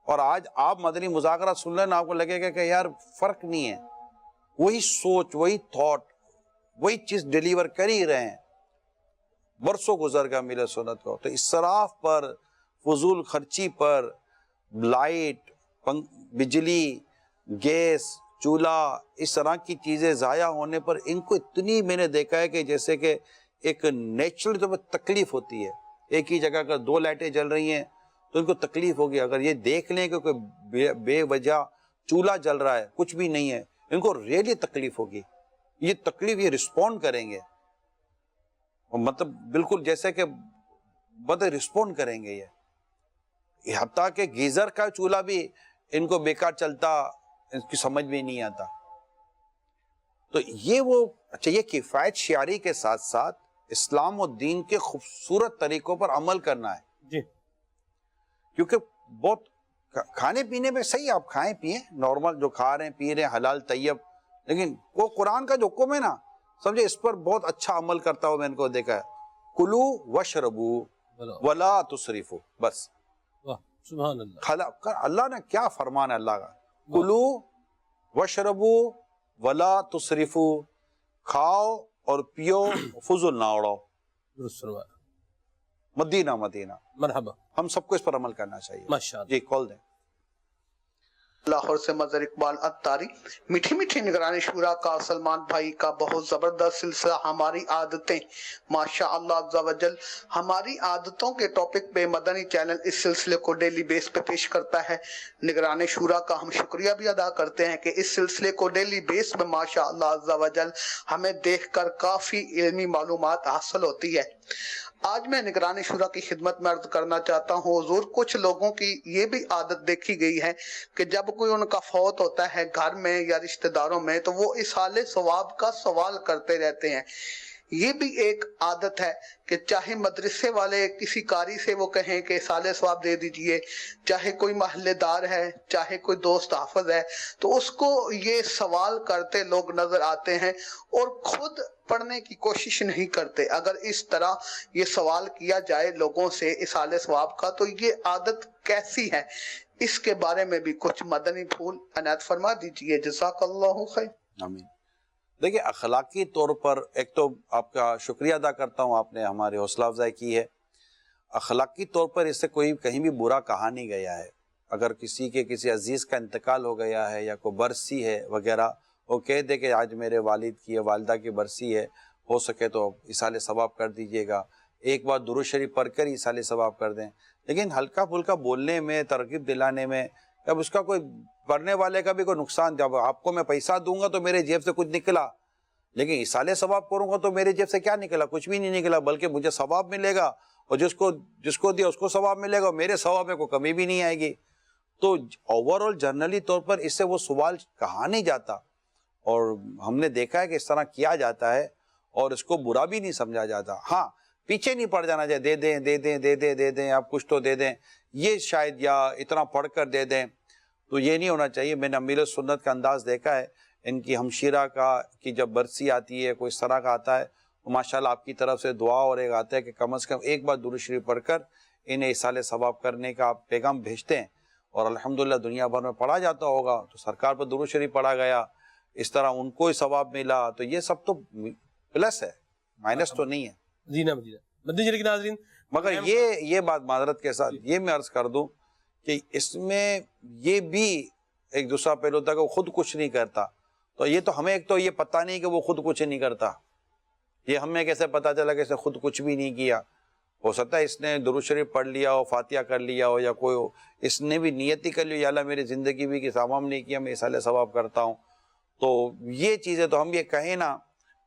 اور آج آپ مدنی مذاکرات سن لیں، آپ کو لگے گا کہ یار فرق نہیں ہے، وہی سوچ، وہی تھاٹ، وہی چیز ڈیلیور کر ہی رہے ہیں. برسوں گزر گیا میرے سنت کو. تو اسراف پر، فضول خرچی پر، لائٹ، بجلی، گیس، چولہا، اس طرح کی چیزیں ضائع ہونے پر ان کو اتنی میں نے دیکھا ہے کہ جیسے کہ ایک نیچرل طور پر تکلیف ہوتی ہے. ایک ہی جگہ کا 2 لائٹیں جل رہی ہیں تو ان کو تکلیف ہوگی. اگر یہ دیکھ لیں کہ کوئی بے وجہ چولہا جل رہا ہے، کچھ بھی نہیں ہے، ان کو ریئلی تکلیف ہوگی. یہ تکلیف، یہ رسپونڈ کریں گے، مطلب بالکل جیسے کہ رسپونڈ کریں گے. یہ حتیٰ کہ گیزر کا چولہا بھی ان کو بیکار چلتا، ان کی سمجھ بھی نہیں آتا. تو یہ وہ، اچھا، یہ کفایت شعاری کے ساتھ ساتھ اسلام و دین کے خوبصورت طریقوں پر عمل کرنا ہے. جی، کیونکہ بہت کھانے پینے میں صحیح، آپ کھائیں پیئیں، نارمل جو کھا رہے ہیں پی رہے ہیں حلال طیب، لیکن وہ قرآن کا جو حکم ہے نا، سمجھے، اس پر بہت اچھا عمل کرتا ہوں میں ان کو دیکھا ہے. کلو وشربو ولا تسرفو. بس سبحان اللہ. اللہ نے کیا فرمان ہے اللہ کا، کلو وشربو ولا تسرفو، کھاؤ اور پیو، فضول نہ اڑاؤ. مدینہ مدینہ. مرحبا. ہم سب کو اس پر عمل کرنا چاہیے. ماشاءاللہ. جی کال دیں. لاہور سے مظہر اقبال اتاری. میٹھی میٹھی نگرانی شورا کا سلمان بھائی کا بہت زبردست سلسلہ ہماری عادتیں، ماشاء اللہ عز و جل. ہماری عادتوں کے ٹاپک پہ مدنی چینل اس سلسلے کو ڈیلی بیس پہ پیش کرتا ہے. نگرانی شورا کا ہم شکریہ بھی ادا کرتے ہیں کہ اس سلسلے کو ڈیلی بیس پہ ماشاء اللہ عز و جل ہمیں دیکھ کر کافی علمی معلومات حاصل ہوتی ہے. آج میں نگرانی شورا کی خدمت میں عرض کرنا چاہتا ہوں حضور، کچھ لوگوں کی یہ بھی عادت دیکھی گئی ہے کہ جب کوئی ان کا فوت ہوتا ہے گھر میں یا رشتہ داروں میں تو وہ اصحال ثواب کا سوال کرتے رہتے ہیں. یہ بھی ایک عادت ہے کہ چاہے مدرسے والے کسی قاری سے وہ کہیں کہ اصحال ثواب دے دیجئے، چاہے کوئی محلے دار ہے، چاہے کوئی دوست حافظ ہے، تو اس کو یہ سوال کرتے لوگ نظر آتے ہیں اور خود پڑھنے کی کوشش نہیں کرتے. اگر اس طرح یہ سوال کیا جائے لوگوں سے اصحال ثواب کا تو یہ عادت کیسی ہے؟ اس کے بارے میں بھی کچھ مدنی پھول عنایت فرما دیجئے. جزاک اللہ خیر. آمین. دیکھیں، اخلاقی طور پر ایک تو آپ کا شکریہ ادا کرتا ہوں، آپ نے ہماری حوصلہ افزائی کی ہے. اخلاقی طور پر اس سے کوئی کہیں بھی برا کہا نہیں گیا ہے. اگر کسی کے کسی عزیز کا انتقال ہو گیا ہے یا کوئی برسی ہے وغیرہ، وہ کہہ دے کہ آج میرے والد کی یا والدہ کی برسی ہے، ہو سکے تو ایصال ثواب کر دیجیے گا، ایک بار درود شریف پڑھ کر ایصال ثواب کر دیں. لیکن ہلکا پھلکا بولنے میں، ترغیب دلانے میں، اب اس کا کوئی پڑھنے والے کا بھی کوئی نقصان. جب آپ کو میں پیسہ دوں گا تو میرے جیب سے کچھ نکلا، لیکن ایصال ثواب کروں گا تو میرے جیب سے کیا نکلا؟ کچھ بھی نہیں نکلا، بلکہ مجھے ثواب ملے گا، اور جس کو دیا اس کو ثواب ملے گا، اور میرے ثواب میں کوئی کمی بھی نہیں آئے گی. تو اوور آل جنرلی طور پر اس سے وہ سوال کہا نہیں جاتا، اور ہم نے دیکھا ہے کہ اس طرح کیا جاتا ہے اور اس کو برا بھی نہیں سمجھا جاتا. ہاں پیچھے نہیں پڑ جانا چاہیے، دے دیں دے دیں دے دیں دے دیں، آپ کچھ تو دے دیں، یہ شاید، یا اتنا پڑھ کر دے دیں، تو یہ نہیں ہونا چاہیے. میں نے امیر سنت کا انداز دیکھا ہے، ان کی ہمشیرہ کی جب برسی آتی ہے، کوئی اس طرح کا آتا ہے، تو ماشاءاللہ آپ کی طرف سے دعا اور ایک آتا ہے کہ کم از کم ایک بار درود شریف پڑھ کر انہیں ایصال ثواب کرنے کا آپ پیغام بھیجتے ہیں، اور الحمدللہ دنیا بھر میں پڑھا جاتا ہوگا. تو سرکار پر درود شریف پڑھا گیا، اس طرح ان کو ہی ثواب ملا، تو یہ سب تو پلس ہے، مائنس تو نہیں ہے. جی نا مدینہ مدنی کے ناظرین، مگر یہ بات معذرت کے ساتھ یہ میں عرض کر دوں کہ اس میں یہ بھی ایک دوسرا پہلو تھا کہ وہ خود کچھ نہیں کرتا. تو یہ تو ہمیں ایک تو یہ پتہ نہیں کہ وہ خود کچھ نہیں کرتا، یہ ہمیں کیسے پتہ چلا کہ اس نے خود کچھ بھی نہیں کیا؟ ہو سکتا ہے اس نے درود شریف پڑھ لیا ہو، فاتحہ کر لیا ہو، یا کوئی ہو، اس نے بھی نیت ہی کر لی، یا اللہ میری زندگی بھی کسی عوام نہیں کیا، میں ایصال ثواب کرتا ہوں. تو یہ چیزیں تو ہم یہ کہیں نا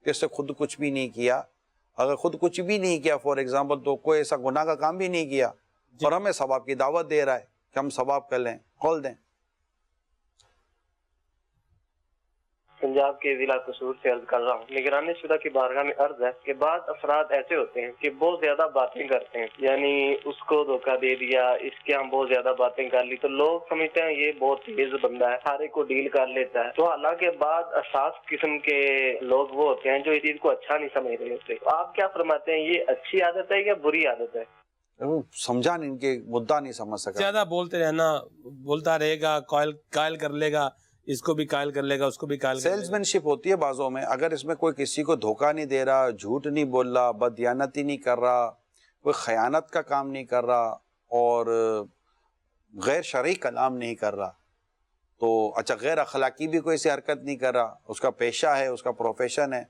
کہ اس نے خود کچھ بھی نہیں کیا. اگر خود کچھ بھی نہیں کیا فار ایگزامپل، تو کوئی ایسا گناہ کا کام بھی نہیں کیا، اور ہمیں ثواب کی دعوت دے رہا ہے کہ ہم ثواب کر لیں، کھول دیں. پنجاب کے ضلع قصور سے عرض کر رہا ہوں. نگران شدہ کی بارگاہ میں عرض ہے کہ بعض افراد ایسے ہوتے ہیں کہ بہت زیادہ باتیں کرتے ہیں، یعنی اس کو دھوکہ دے دیا، اس کے ہم بہت زیادہ باتیں کر لی، تو لوگ سمجھتے ہیں یہ بہت تیز بندہ ہے، سارے کو ڈیل کر لیتا ہے. تو حالانکہ بعض اساس قسم کے لوگ وہ ہوتے ہیں جو اس چیز کو اچھا نہیں سمجھ رہے ہوتے. آپ کیا فرماتے ہیں، یہ اچھی عادت ہے یا بری عادت ہے؟ سمجھا نہیں، ان کے مدعا نہیں سمجھ سکا. زیادہ بولتے رہنا، بولتا رہے گا، قائل کر لے گا، اس کو بھی قائل کر لے گا، اس کو بھی قائل کر لے گا. سیلز مین شپ ہوتی ہے بعضوں میں. اگر اس میں کوئی کسی کو دھوکہ نہیں دے رہا، جھوٹ نہیں بول رہا، بددیانتی نہیں کر رہا، کوئی خیانت کا کام نہیں کر رہا، اور غیر شرعی کلام نہیں کر رہا، تو اچھا غیر اخلاقی بھی کوئی ایسی حرکت نہیں کر رہا، اس کا پیشہ ہے، اس کا پروفیشن ہے،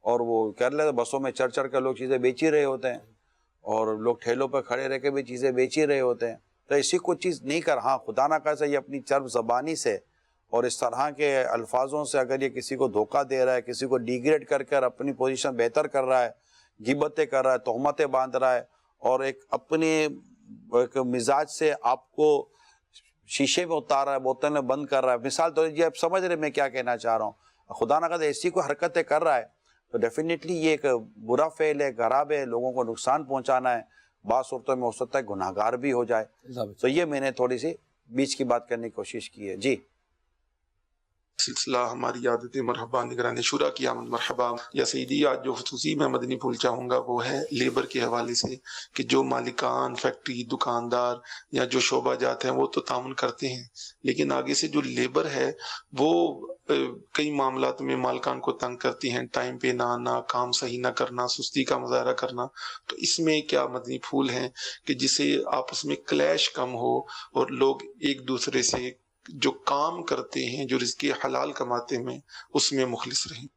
اور وہ کر لے. بسوں میں چڑھ چڑھ کر لوگ چیزیں بیچ ہی رہے ہوتے ہیں، اور لوگ ٹھیلوں پہ کھڑے رہ کے بھی چیزیں بیچ ہی رہے ہوتے ہیں. تو ایسی کوئی چیز نہیں کر. ہاں خدا نہ خاصہ یہ اپنی چرب زبانی سے اور اس طرح کے الفاظوں سے اگر یہ کسی کو دھوکہ دے رہا ہے، کسی کو ڈیگریڈ کر کر اپنی پوزیشن بہتر کر رہا ہے، غیبتیں کر رہا ہے، تہمتیں باندھ رہا ہے، اور ایک اپنے ایک مزاج سے آپ کو شیشے میں اتار رہا ہے، بوتل میں بند کر رہا ہے. مثال تو یہ آپ سمجھ رہے میں کیا کہنا چاہ رہا ہوں. خدا نہ خاصہ ایسی کوئی حرکتیں کر رہا ہے تو ڈیفینیٹلی یہ ایک برا فعل ہے، خراب ہے، لوگوں کو نقصان پہنچانا ہے. بعض صورتوں میں ہو سکتا ہے گناہ گار بھی ہو جائے. تو یہ میں نے تھوڑی سی بیچ کی بات کرنے کی کوشش کی ہے. جی سلسلہ ہماری عادت مرحبا نگران شورا کی آمد مرحبا. یا سیدی آج جو خصوصی میں مدنی پھول چاہوں گا وہ ہے لیبر کے حوالے سے، کہ جو مالکان فیکٹری، دکاندار یا جو شعبہ جات ہیں وہ تو تعاون کرتے ہیں، لیکن آگے سے جو لیبر ہے وہ کئی معاملات میں مالکان کو تنگ کرتی ہیں، ٹائم پہ نہ آنا، کام صحیح نہ کرنا، سستی کا مظاہرہ کرنا. تو اس میں کیا مدنی پھول ہیں کہ جسے آپس میں کلیش کم ہو اور لوگ ایک دوسرے سے جو کام کرتے ہیں، جو رزق حلال کماتے ہیں، اس میں مخلص رہیں؟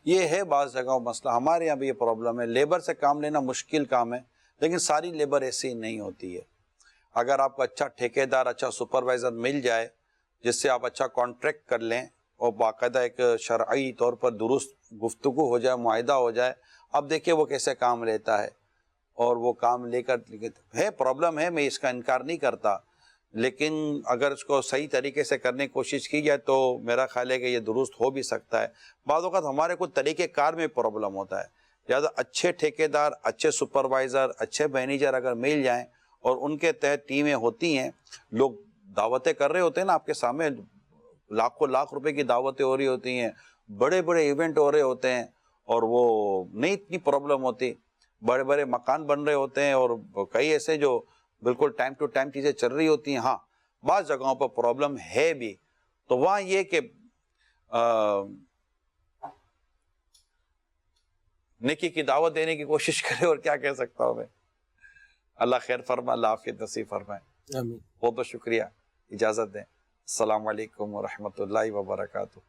یہ ہے بعض جگہوں مسئلہ. ہمارے یہاں بھی یہ پرابلم ہے. لیبر سے کام لینا مشکل کام ہے، لیکن ساری لیبر ایسی نہیں ہوتی ہے. اگر آپ کو اچھا ٹھیکیدار، اچھا سپروائزر مل جائے جس سے آپ اچھا کانٹریکٹ کر لیں اور باقاعدہ ایک شرعی طور پر درست گفتگو ہو جائے، معاہدہ ہو جائے، اب دیکھیں وہ کیسے کام لیتا ہے، اور وہ کام لے کر ہے. پرابلم ہے، میں اس کا انکار نہیں کرتا، لیکن اگر اس کو صحیح طریقے سے کرنے کی کوشش کی جائے تو میرا خیال ہے کہ یہ درست ہو بھی سکتا ہے. بعض اوقات ہمارے کو طریقہ کار میں پرابلم ہوتا ہے. لہٰذا اچھے ٹھیکیدار، اچھے سپروائزر، اچھے مینیجر اگر مل جائیں اور ان کے تحت ٹیمیں ہوتی ہیں، لوگ دعوتیں کر رہے ہوتے ہیں نا آپ کے سامنے، لاکھوں لاکھ روپے کی دعوتیں ہو رہی ہوتی ہیں، بڑے بڑے ایونٹ ہو رہے ہوتے ہیں، اور وہ نہیں اتنی پرابلم ہوتی. بڑے بڑے مکان بن رہے ہوتے ہیں، اور کئی ایسے جو بالکل ٹائم ٹو ٹائم چیزیں چل رہی ہوتی ہیں. ہاں بعض جگہوں پر پرابلم ہے بھی، تو وہاں یہ کہ نیکی کی دعوت دینے کی کوشش کرے، اور کیا کہہ سکتا ہوں میں. اللہ خیر فرما، اللہ عافیت نصیب فرمائے. آمین. بہت بہت شکریہ. اجازت دیں. السلام علیکم ورحمۃ اللہ وبرکاتہ.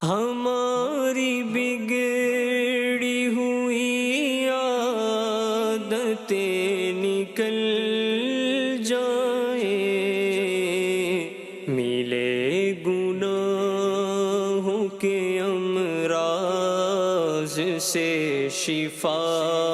ہماری بگڑی ہوئی عادتیں نکل جائیں، ملے گناہوں کے امراض سے شفا